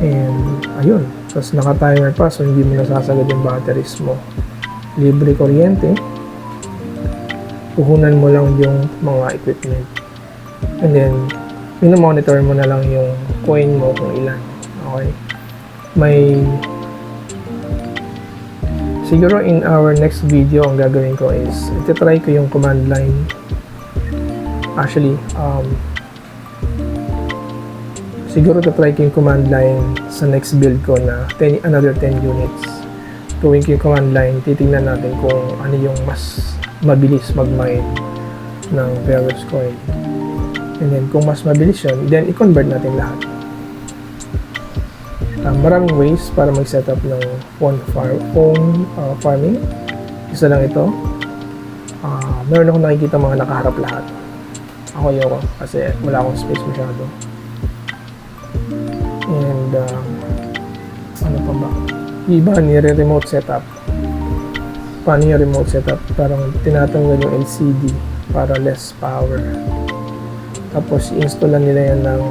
And, ayun. Tapos naka-timer pa, so hindi mo nasasagad yung batteries mo. Libre kuryente, puhunan mo lang yung mga equipment, and then monitor mo na lang yung coin mo kung ilan. Okay, siguro in our next video ang gagawin ko is iti-try ko yung command line. Actually, siguro iti-try ko yung command line sa next build ko na another 10 units. Gawin ko yung command line, titingnan natin kung ano yung mas mabilis mag-mine ng Verus coin. And then, kung mas mabilis yun, then i-convert natin lahat. Maraming ways para mag-setup ng phone farming. Isa lang ito. Meron akong nakikita mga nakaharap lahat. Ako yun kasi wala akong space masyado. And, ano pa ba? Iba nire-remote setup. Paano yung remote setup? Parang tinatanggal yung LCD para less power. Tapos i-installan nila yan ng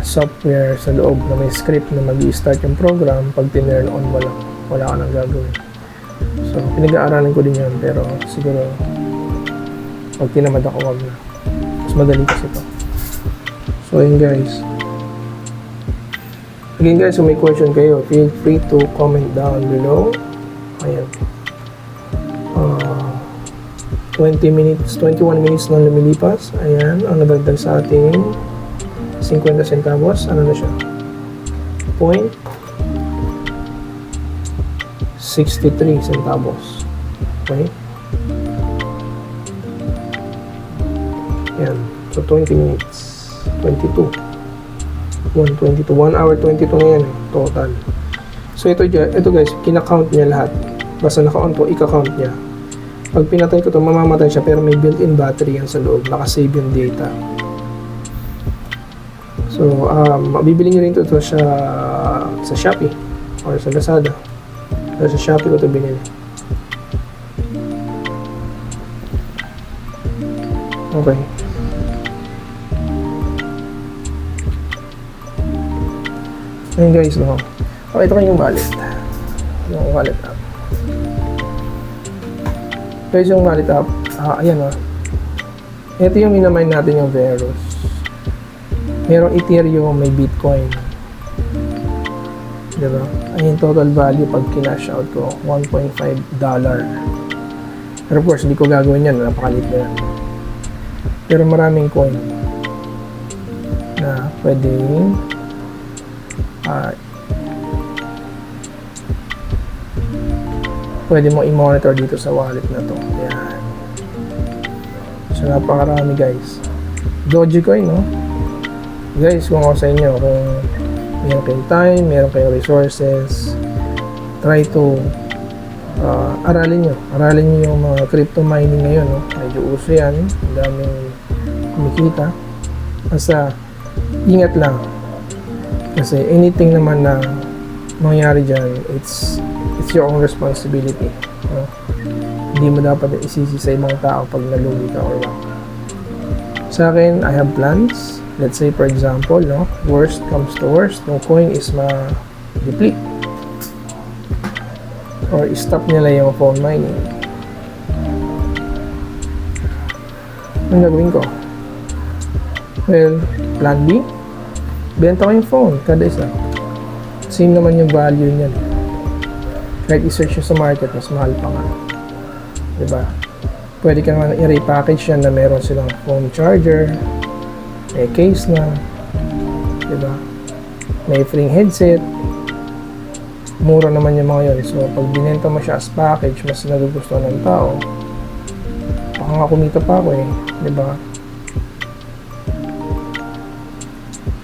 software sa loob na may script na mag-i-start yung program. Pag tinurn on mo lang, wala ka nang gagawin. So pinag-aaralan ko din yan, pero siguro pag tinamad ako, wag na. Mas madali kasi ito. So yun guys. Again guys, kung may question kayo, feel free to comment down below. Ayan. 21 minutes na lumilipas. Ayan, ang nadagdag sa ating 50 centavos. Ano na siya? 0.63 centavos. Okay? Ayan. So, 20 minutes. 22. 122. 1 hour 22 na yan total. So ito guys, kina-count niya lahat. Basta naka-on to, ika-count niya. Pag pinatay ko to, mamamatay siya pero may built-in battery yan sa loob. Naka-save yung data. So, mabibili nyo rin ito sa Shopee or sa Lazada. Pero sa Shopee ko ito binili. Okay. Ayun guys, no. Okay, ito kayong wallet. Yung wallet app. Guys, yung wallet app, ayan o. Ito yung minamine natin yung Verus. Merong Ethereum, may Bitcoin. Diba? Ayun, total value pag kinash out ko, $1.5. Pero of course, hindi ko gagawin yan. Napakalit na yan. Pero maraming coin na pwedeng pwede mo i-monitor dito sa wallet na to. Yan. So, napakarami guys. Dogecoin, no? Guys, kung ako sa inyo, kung meron kayong time, meron kayong resources, try to aralin nyo yung mga crypto mining ngayon, no? Medyo uso yan, ang daming kumikita. Basta ingat lang, kasi anything naman na mangyari dyan, it's your own responsibility, no? Hindi mo dapat isisi sa ibang tao pag nalugi ka or what. Sa akin, I have plans. Let's say for example, no, worst comes to worst, yung coin is ma-deplete or stop nila yung phone mining. Anong gagawin ko? Well, plan B, benta ko yung phone kada isa. Same naman yung value niyan. Kahit i-search sa market, mas mahal pa nga, diba? Pwede ka naman i-repackage yan na meron silang phone charger, may case na, diba? May free headset. Mura naman yung mga yun. So, pag binenta mo siya as package, mas nagugustuhan ng tao. Baka nga kumita pa ako eh, diba?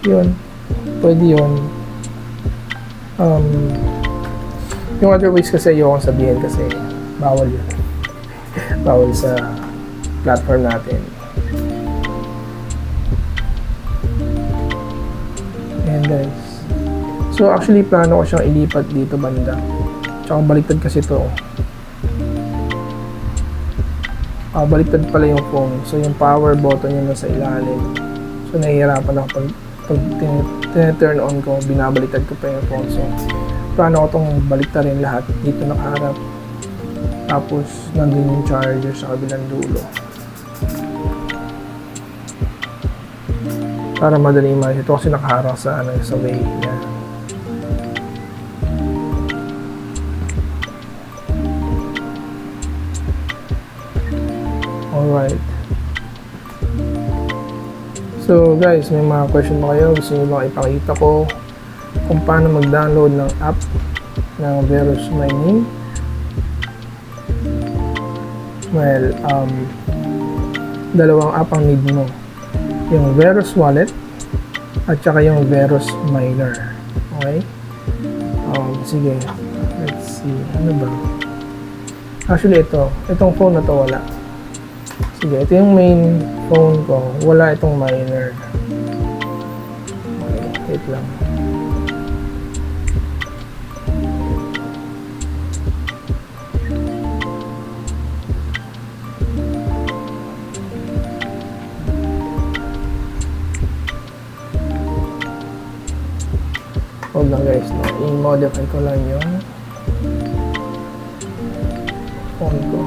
Yun. Pwede yun. Yung other ways kasi ayokong sabihin kasi bawal yun. Bawal sa platform natin. Ayan guys. So actually plano ko siyang ilipat dito banda. Tsaka baliktad kasi ito. Baliktad pala yung phone. So yung power button yung nasa ilalim. So nahihirapan ako pag turn on ko, binabaliktad ko pa yung phone. So plano ko itong baliktarin lahat. Dito nakaharap. Tapos nandun yung charger sa kabilang dulo. Para madali ma-ito kasi nakaharap sa sa way niya. Alright. So guys, may mga question ba kayo? Gusto nyo ba ipakita ko kung paano mag-download ng app ng Verus Mining? Well, dalawang app ang need mo. Yung Verus Wallet at saka yung Verus Miner. Okay? Sige. Let's see. Ano ba? Actually, itong phone na to wala. Sige, ito yung main phone ko. Wala itong miner. Okay, wait lang. Hold lang guys, no? I-modify ko lang yung phone ko.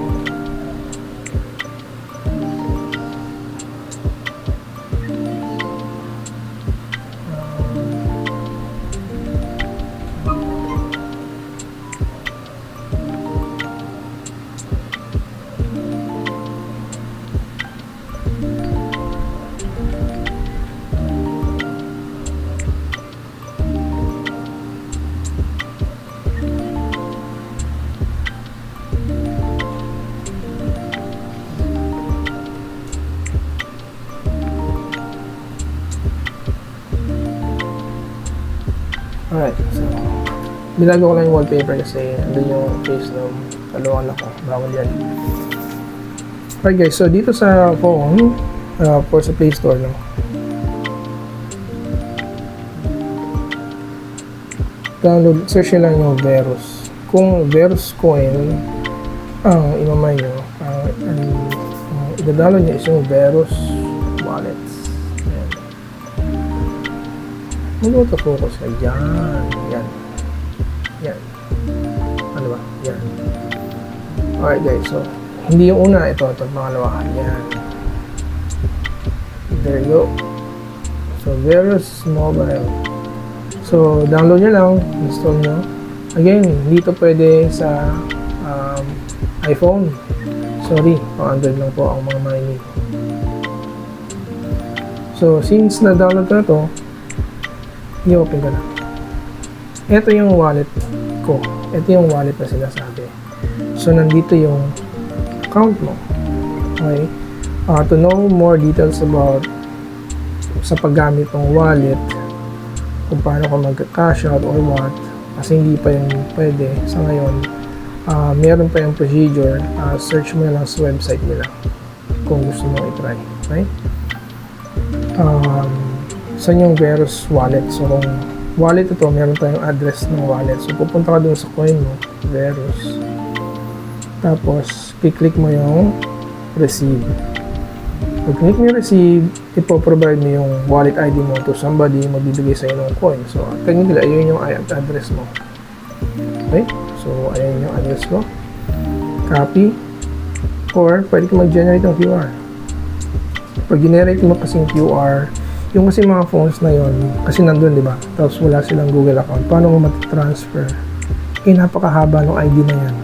Alright, so binago ko lang yung wallpaper kasi andun yung face ng kalungan ako. Bawal yan. Alright guys, so dito sa phone, for sa Play Store, no? Download, search nyo lang yung Verus. Kung Verus coin ang imamay nyo, i-download nyo is yung Verus Wallet. Mag-auto-focus ka. Yan. Yan. Yan. Ano ba? Yan. Alright guys. So, hindi yung una. Ito pangalawa. Yan. There you go. So, Verus Mobile. So, download nyo lang. Install nyo. Again, dito pwede sa iPhone. Sorry. Pang Android lang po ang mga mining. So, since na-download ko na to, i-open ko na. Ito yung wallet ko. Ito yung wallet na sinasabi. So, nandito yung account mo. Okay? To know more details about sa paggamit ng wallet, kung paano ka mag-cash out or what, kasi hindi pa yun pwede sa ngayon, meron pa yung procedure. Search mo lang sa website nila kung gusto mo i-try. Okay? Saan yung Verus wallet? So, kung wallet ito, meron tayong address ng wallet. So, pupunta ka dun sa coin mo, Verus. Tapos, click mo yung receive. Pag click mo yung receive, ipoprovide mo yung wallet ID mo to somebody, magbibigay sa'yo ng coin. So, technically, ayun yung address mo. Okay? So, ayun yung address mo. Copy. Or, pwede ka mag-generate ng QR. Pag generate mo kasing QR, yung kasi mga phones na yon, kasi nandun, di ba? Tapos wala silang Google account. Paano mo mat-transfer? Napakahaba ng ID na yan.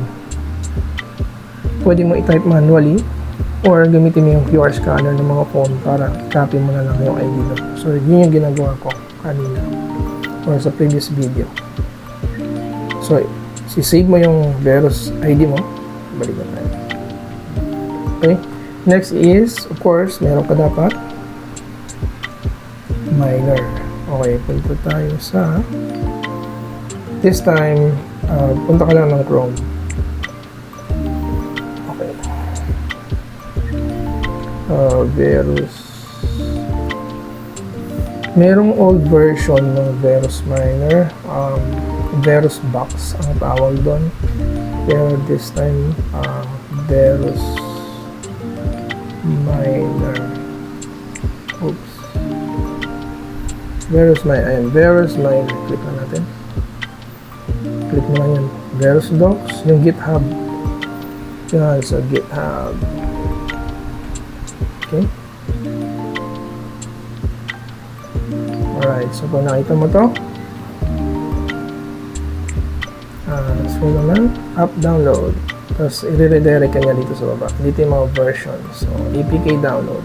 Pwede mo i-type manually or gamitin mo yung QR scanner ng mga phone para copy mo na lang yung ID mo. So, yun yung ginagawa ko kanina or sa previous video. So, save mo yung Verus ID mo. Balikan tayo. Okay. Next is, of course, meron ka dapat miner. Okay, punta tayo sa this time, punta ka lang ng Chrome. Okay. Verus. Merong old version ng Verus Miner. Verus Box ang tawag doon. Pero this time, Verus Miner. Oops. Verus Miner. Ayan, Verus Miner. Click na natin. Click mo lang yan. Verus Docs. Yung GitHub. Yan, sa GitHub. Okay. Alright. So, kung nakita mo to, scroll naman. Up, download. Tapos, i-redirect ka niya dito sa baba. Dito yung mga version. So, APK download.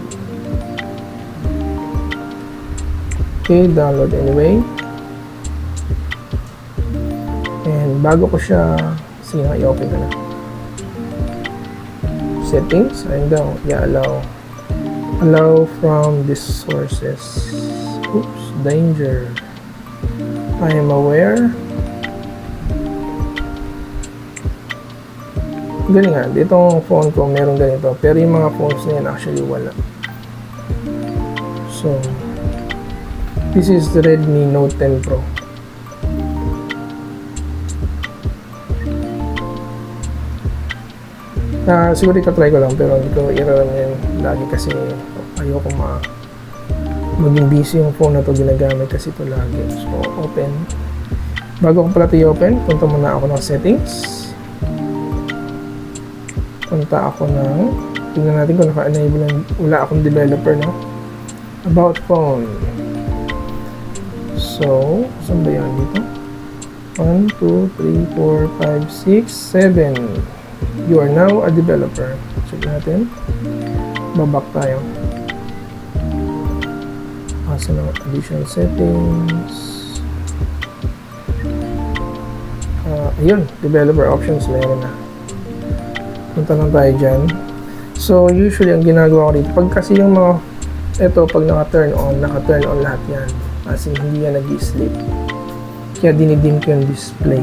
Okay, download anyway. And bago ko siya, sige nga, i-open ka na. Settings, ayun daw, allow from these sources. Oops, danger. I am aware. Galing nga, ditong phone ko meron ganito, pero yung mga phones na yan actually wala. So, this is the Redmi Note 10 Pro. Siguro ika-try ko lang pero hindi ko i-run yun lagi kasi ayoko maging busy yung phone na to ginagagamit kasi ito lagi. So, open. Bago ko pala ito i-open, punta muna ako ng settings. Punta ako ng, tingnan natin kung naka-enable ng, wala akong developer, no? About phone. So, saan ba yan dito? 1, 2, 3, 4, 5, 6, 7. You are now a developer. Check natin. Babak tayo. Asa na additional settings. Ayun, developer options meron na. Punta lang tayo dyan. So, usually, ang ginagawa ko dito, pag kasi yung mga, ito, pag naka-turn on lahat yan. Kasi hindi yan nag-sleep. Kaya dinidim ko yung display.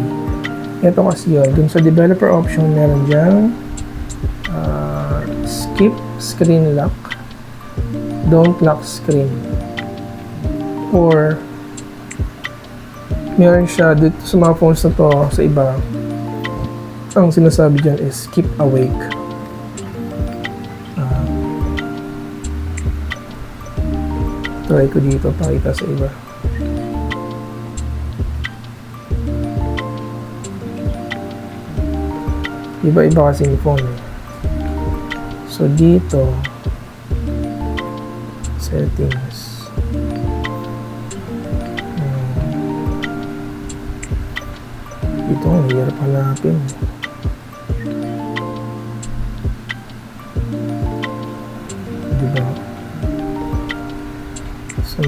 Ito kasi yun, dun sa developer option, meron dyan skip screen lock, don't lock screen, or meron siya dito sa mga phones na to, sa iba, ang sinasabi dyan is keep awake. Try ko dito, pakita sa iba. Iba-iba kasi yung phone eh. So dito, settings. Dito ang hirap hanapin. Diba? So,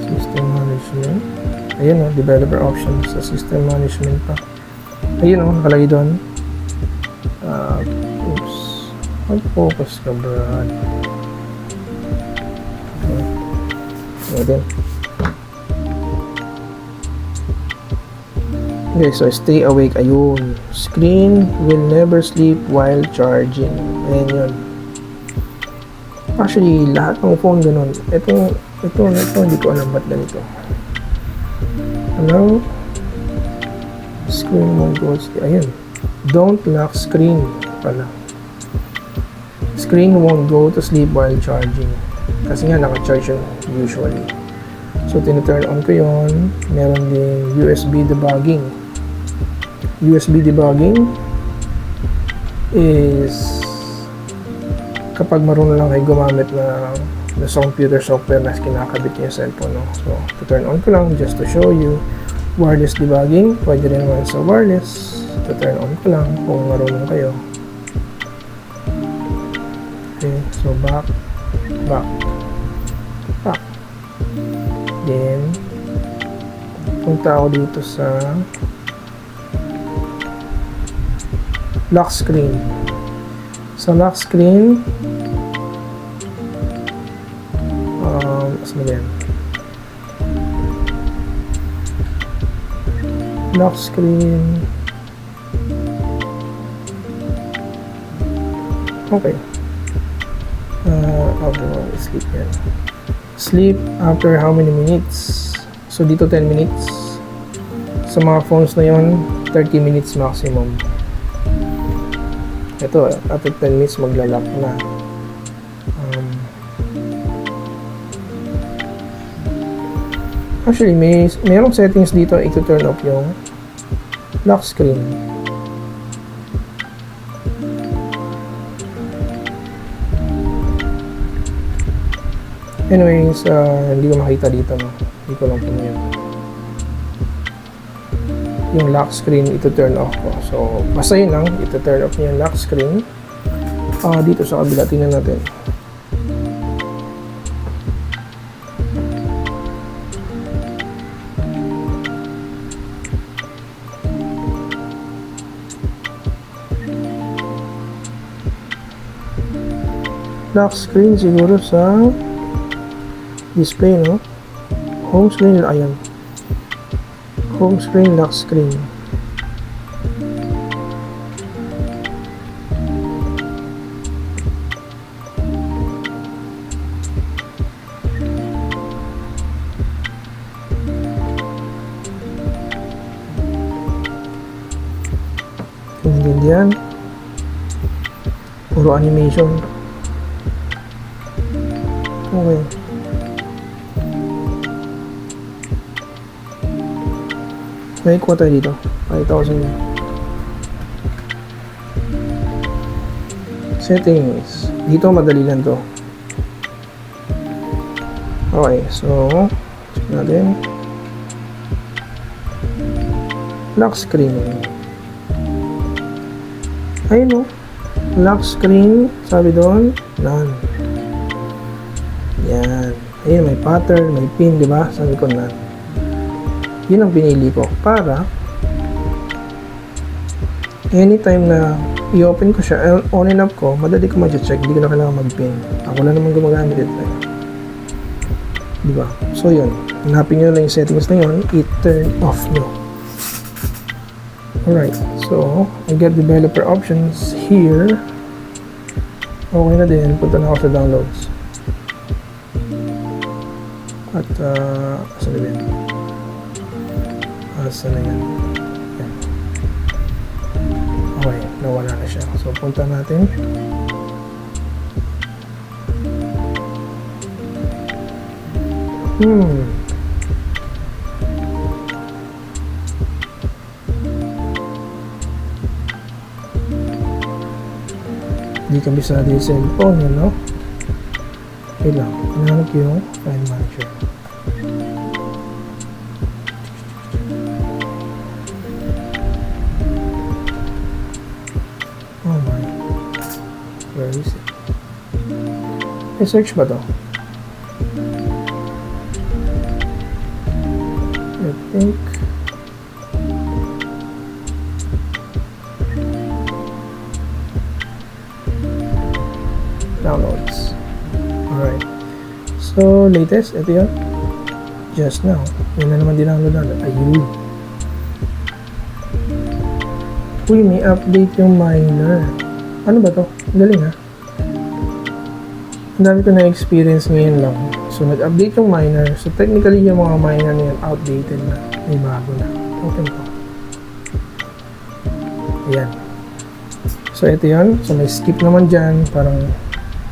system management. Ayun, developer options, sa system management pa. Ayun o, nakalagay doon. Oops. Mag-focus ka, Brad. Okay. Okay, so stay awake. Ayun. Screen will never sleep while charging. Ayan yun. Actually, lahat ng phone ganun. Ito, hindi ko alam ba't ganito. Ano? Screen won't go to sleep. Ayun. Don't lock screen pala. Screen won't go to sleep while charging. Kasi nga, naka-charge yun usually. So, tiniturn on ko yun. Meron din USB debugging. USB debugging is kapag marunong lang kayo gumamit na sa computer software na kinakabit niyo yung cellphone, no? So, to-turn on ko lang just to show you. Wireless debugging, pwede rin naman sa wireless. To-turn on ko lang kung marunong kayo. Okay, so back. Then, punta ako dito sa lock screen. Sa lock screen, saan ba yan? Lock screen. Okay. Sleep yan. Sleep after how many minutes? So dito 10 minutes. Sa mga phones na yon, 30 minutes maximum. Ito, after 10 minutes magla-lock na. Actually, mayroong settings dito i-turn off yung lock screen. Anyways, hindi ko makita dito, no? Hindi ko lang po yun. Yung lock screen, ito-turn off ko. So, basta yun lang, ito-turn off yung lock screen. Dito sa kabila, tingnan natin. Lock screen siguro sa display, no? Home screen, ayan. Home screen, lock screen. Yan. Puro animation. Okay. May kuha tayo dito. 5,000. Settings. Dito madali lang to. Okay, so check natin. Lock screen. Ayun o. Lock screen. Sabi doon, none. Yan. Ayun, may pattern, may pin, di ba? Sabi ko none. Yun ang pinili ko para anytime na i-open ko siya, on and off ko, madali ko ma-check, hindi ko na kailangan mag-pin. Ako lang naman gumagamit ito. Diba? So yun, hanapin nyo lang yung settings na yun, i-turn off nyo. Alright, so I get developer options here. Okay na din, punta na ako sa downloads. At saan na din? Saan na yan? Yan. Okay, nawala na siya. So, punta natin. Hindi kabisado yung cellphone yun, no? Okay lang. Hinahanap ko yung file manager. Oh my. Where is it? May search ba to? think. Downloads. Alright. So, latest. Ito yun. Just now. Yun na naman dinaload natin. Ayun. Uy, may update yung miner. Ano ba to? Galing ha. Ang dami ko na-experience ngayon lang. So, nag-update yung miner. So, technically, yung mga miner na yun, outdated na. May bago na. Open ko. Ayan. So, ito yun. So, may skip naman dyan. Parang,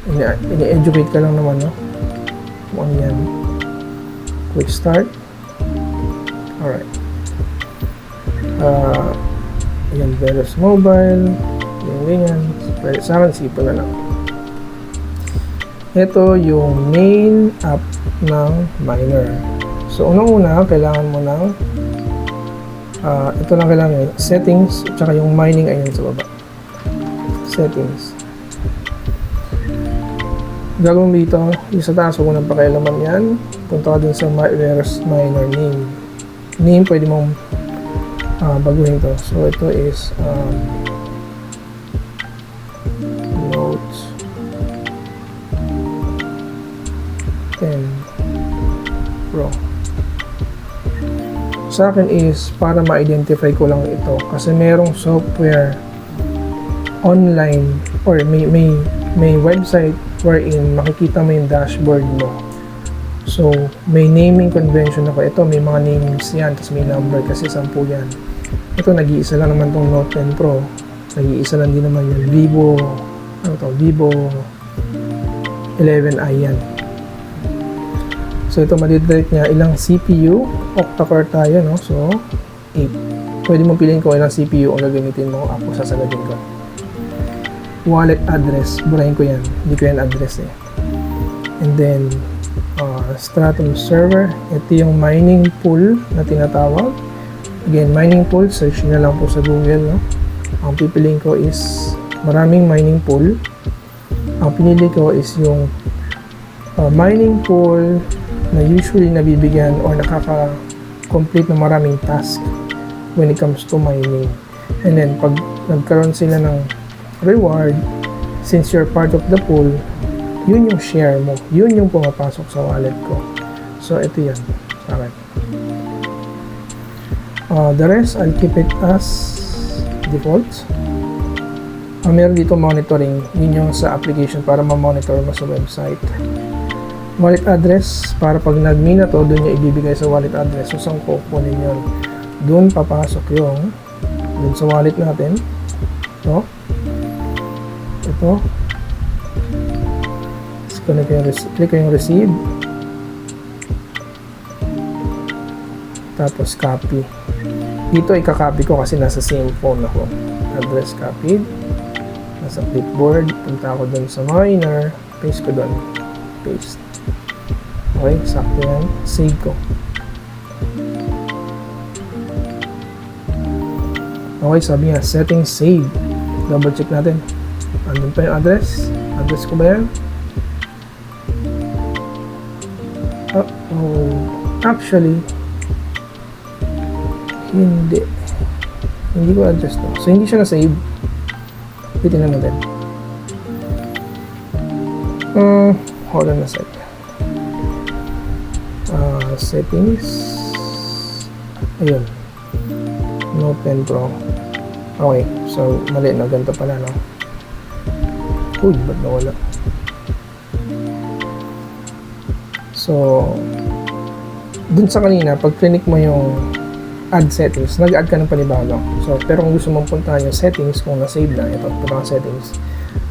ini-educate ka lang naman, no? Kung ano yan. Quick start. Alright. Ayan, Velos Mobile. Ganyan. Pwede sa akin, sipa na lang. Ito yung main app ng miner. So, unang-una, kailangan mo ng ito lang kailangan, settings, tsaka yung mining ayun sa baba. Settings. Gagawin dito, yung sa taas, huwag mo nang pakialaman yan. Punta ka dun sa where's miner name. Name, pwede mong baguhin to. So, ito is notes 10 Pro. Sa akin is para ma-identify ko lang ito kasi merong software online or may website wherein makikita mo yung dashboard mo. So, may naming convention ako. Ito, may mga names yan, tapos may number kasi 10 yan. Ito, nag-iisa lang naman tong Note 10 Pro. Nag-iisa lang din naman yan. Vivo 11i yan. So, ito, madidetect niya ilang CPU. Octa-core tayo, no? So, 8. Pwede mo piliin kung ilang CPU ang gagamitin mo. Ako, sasagutin ko. Wallet address. Burahin ko yan. Hindi ko yan address eh. And then, Stratum server. Ito yung mining pool na tinatawag. Again, mining pool. Search nyo lang po sa Google, no? Ang pipiliin ko is maraming mining pool. Ang pinili ko is yung mining pool na usually nabibigyan or nakaka-complete ng maraming task when it comes to mining. And then, pag nagkaroon sila ng reward, since you're part of the pool, yun yung share mo. Yun yung pumapasok sa wallet ko. So, ito yan. Alright. The rest, I'll keep it as default. Meron dito monitoring. Yun yung sa application para ma-monitor mo sa website. Wallet address, para pag nag-mina to, doon niya ibibigay sa wallet address. So, saan ko kunin yun? Doon papasok yung doon sa wallet natin. Ito. Ito. Click ko yung receive. Tapos copy. Dito i-copy ko kasi nasa same phone ako. Address copied. Nasa clipboard. Punta ako dun sa miner. Paste ko dun. Paste. Okay, sakto yan. Save ko. Okay, sabi nga, settings save. Double check natin. Andun pa yung address. Address ko ba yan? Oh, actually, hindi. Hindi ko address to. So, hindi siya na-save. Titignan natin. Hold on a sec. Settings. Ayun. Note 10 Pro. Okay. So, mali na. Ganito pala, no? Uy, ba't nawala? So, dun sa kanina, pag click mo yung add settings, nag-add ka ng panibago. So, pero kung gusto mong puntahan yung settings, kung na-save na, ito, punta ka settings,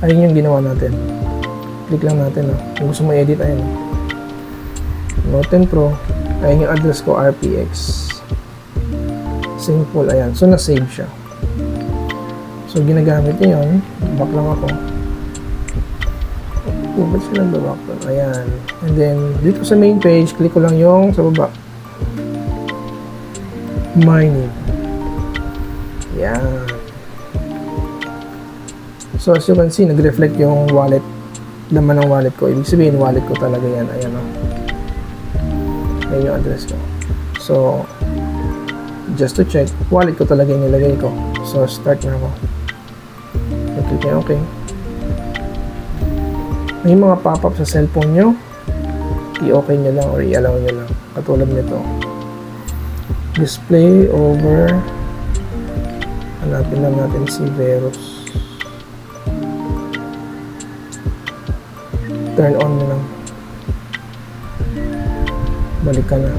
ayun yung ginawa natin. Click lang natin, no? Kung gusto mo edit, ayun. Note 10 Pro, ayun yung address ko, RPX. Simple, ayan. So, na-save siya. So, ginagamit niya yun. Back lang ako. Ba't siya nag-back doon? Ayan. And then, dito sa main page, click ko lang yung sa baba. Mining. Ayan. So, as you can see, nag-reflect yung wallet. Laman ng wallet ko. Ibig sabihin, wallet ko talaga yan. Ayan o. Ayan yung address ko. So, just to check, wallet ko talaga yung nilagay ko. So, start na ako. Okay, okay. May mga pop-up sa cellphone nyo, i-okay nyo lang or i-allow nyo lang. Katulad nito. Display over, hanapin lang natin si Verus. Turn on mo lang. Balik ka na.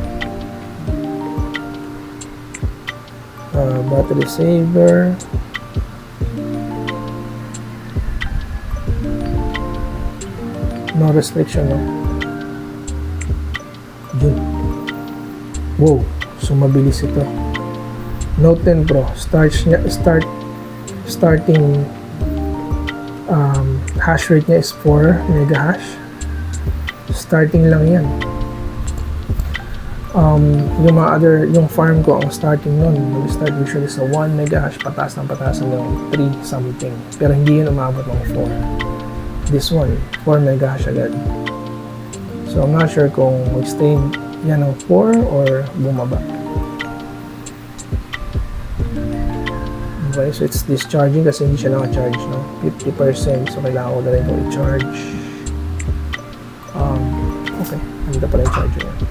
Battery saver. No restriction, no? Yun. Wow, so mabilis ito. Note 10 Pro, starting hash rate niya is 4 mega hash. Starting lang yan. Yung mga yung farm ko, ang starting nun, mag-start usually sa 1 mega hash, pataas hanggang 3 something. Pero hindi yun umabot ng 4. This one, 4 mega hash agad. So, I'm not sure kung mag-stay yan ng 4 or bumaba. Okay, so it's discharging kasi hindi siya naka-charge, no? 50%, so kailangan ko na rin itong i-charge. Okay, hindi na pala yung charger niya.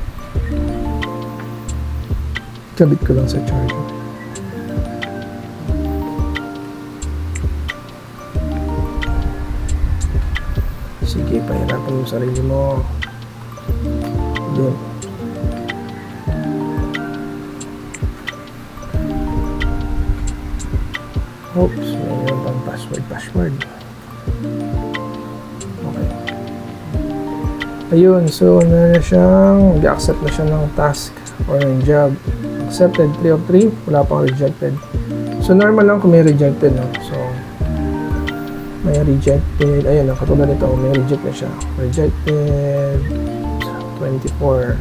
Kabit ko lang sa charger. Sige, pahirapan mo sarili mo. Doon. Oops, mayroon pang password. Okay. Ayun, so na siyang mag-accept na siya ng task or ng job. Accepted, 3 of 3, wala pang rejected. So normal lang kung may rejected, no? So may rejected, ayun, katulad nito, may reject na siya. Rejected 24.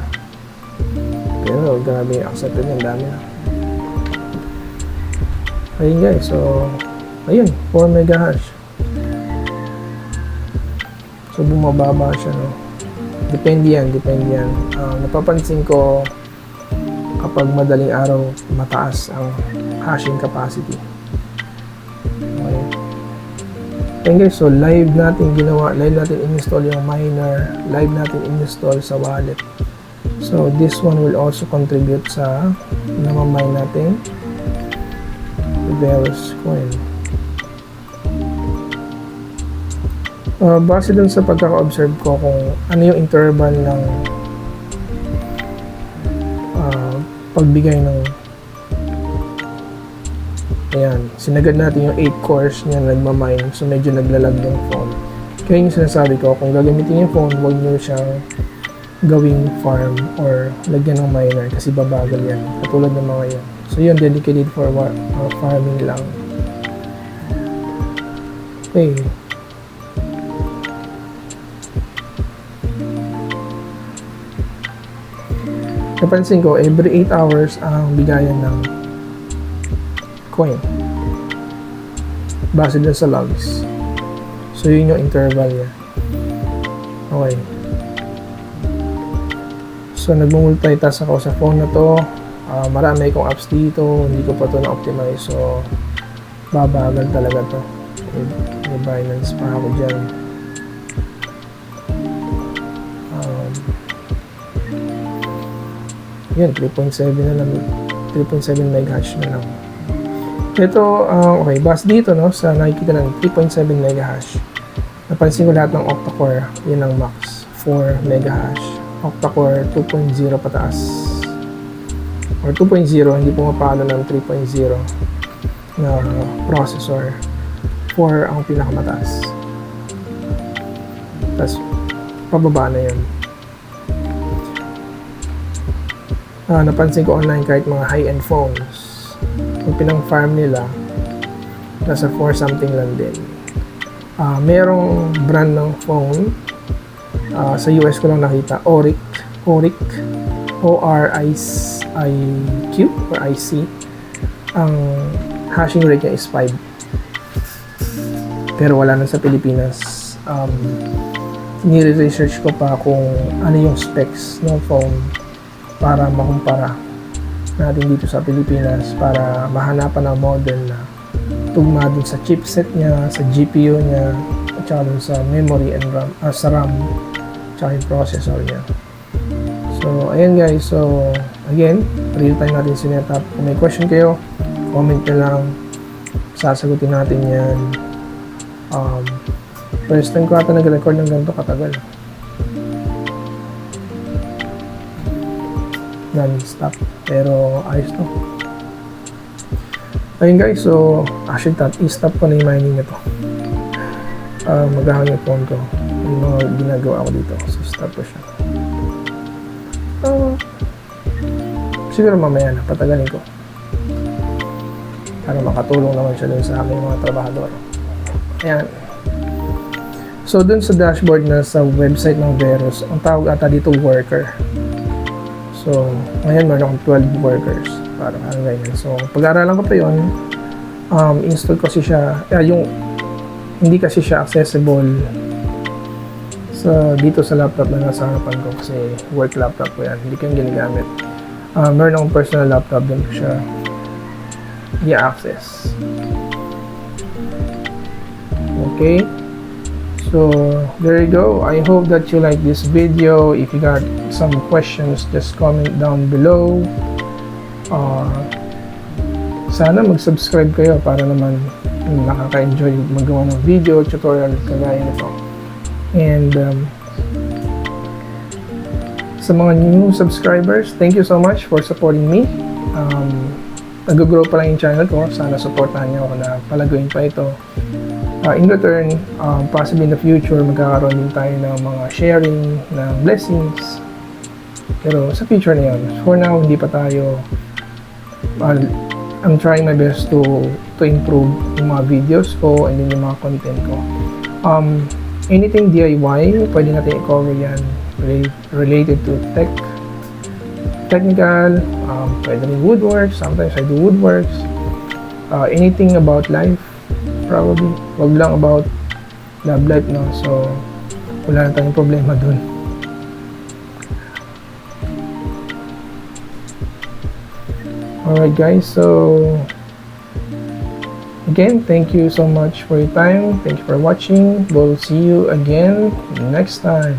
Pero grabe, accepted yung dami na. Ayun guys, so ayun, 4 mega hash. So bumababa siya, no? Depende yan. Napapansin ko kapag madaling araw mataas ang hashing capacity. Okay. And guys, so live natin install yung miner, live natin install sa wallet. So this one will also contribute sa namamine natin Verus coin. Base dun sa pagkaka-observe ko kung ano yung interval ng pagbigay ng ayan, sinagad natin yung 8 cores niya nagmamine, so medyo naglalag yung phone. Kaya yung sinasabi ko, kung gagamitin yung phone, huwag nyo siyang gawing farm or lagyan ng miner kasi babagal yan, katulad ng mga yan. So yun, dedicated for farming lang. Okay. Napansin ko, every 8 hours ang bigayan ng coin. Base din sa logs. So, yun yung interval niya. Okay. So, nag-multitask ako sa phone na to. Marami akong apps dito. Hindi ko pa to na-optimize. So, babagal talaga to. May Binance pa ako dyan. Yan, 3.7 na lang. 3.7 megahash na lang. Ito, okay, base dito, no, sa nakikita ng 3.7 megahash. Napansin ko lahat ng octa-core, yun ang max. 4 megahash. Octa-core 2.0 pataas. Or 2.0, hindi pumapalo ng 3.0 na processor. 4 ang pinakamataas. Tapos, pababa na yun. Napansin ko online kahit mga high-end phones, kung pinang-farm nila, nasa 4 something lang din. Merong brand ng phone, sa US ko lang nakita, Oric, O-R-I-C, or I-C, ang hashing rate niya is 5. Pero wala na sa Pilipinas. Nire-research ko pa kung ano yung specs ng phone para makumpara natin dito sa Pilipinas para mahanapan ng model na tugma dun sa chipset niya, sa GPU niya, at saka dun sa memory and RAM, sa RAM, tsaka yung processor niya. So, ayan guys. So, again, real time natin sinetup. Kung may question kayo, comment nyo lang. Sasagutin natin yan. First time ko ata nag-record ng ganito katagal. Non-stop. Pero, ayos to. Ayun guys, so actually i-stop ko na yung mining nito. Maghahang yung phone ko. Yung mga ginagawa ko dito. So stop ko siya. Siguro mamaya na, patagalin ko. Para makatulong naman siya dun sa aking mga trabahador. Ayan. So dun sa dashboard na sa website ng Verus, ang tawag ata dito worker. So ngayon meron akong 12 workers. Parang ano ganyan. So, pag-aaralan ko pa yun, install kasi siya, hindi kasi siya accessible dito sa laptop na nasa harapan ko kasi work laptop ko yan, hindi ko yung ginagamit. Meron akong personal laptop, doon ko siya i-access. Okay. So, there you go. I hope that you like this video. If you got some questions, just comment down below. Sana mag-subscribe kayo para naman nakaka-enjoy magawa ng video tutorial kagaya nito. And sa mga new subscribers, thank you so much for supporting me. Nag-grow pa lang yung channel ko. Sana supportahan niyo ako na palaguin pa ito. In return, possibly in the future magkakaroon din tayo ng mga sharing ng blessings. Pero sa future na yun. For now, hindi pa tayo I'm trying my best to improve yung mga videos ko and then yung mga content ko. Anything DIY, pwede natin i-cover yan related to technical, pwede rin woodworks, sometimes I do woodworks, anything about life, probably. Wag lang about love life, no? So, wala na tayong problema dun. Alright guys, so again, thank you so much for your time. Thank you for watching. We'll see you again next time.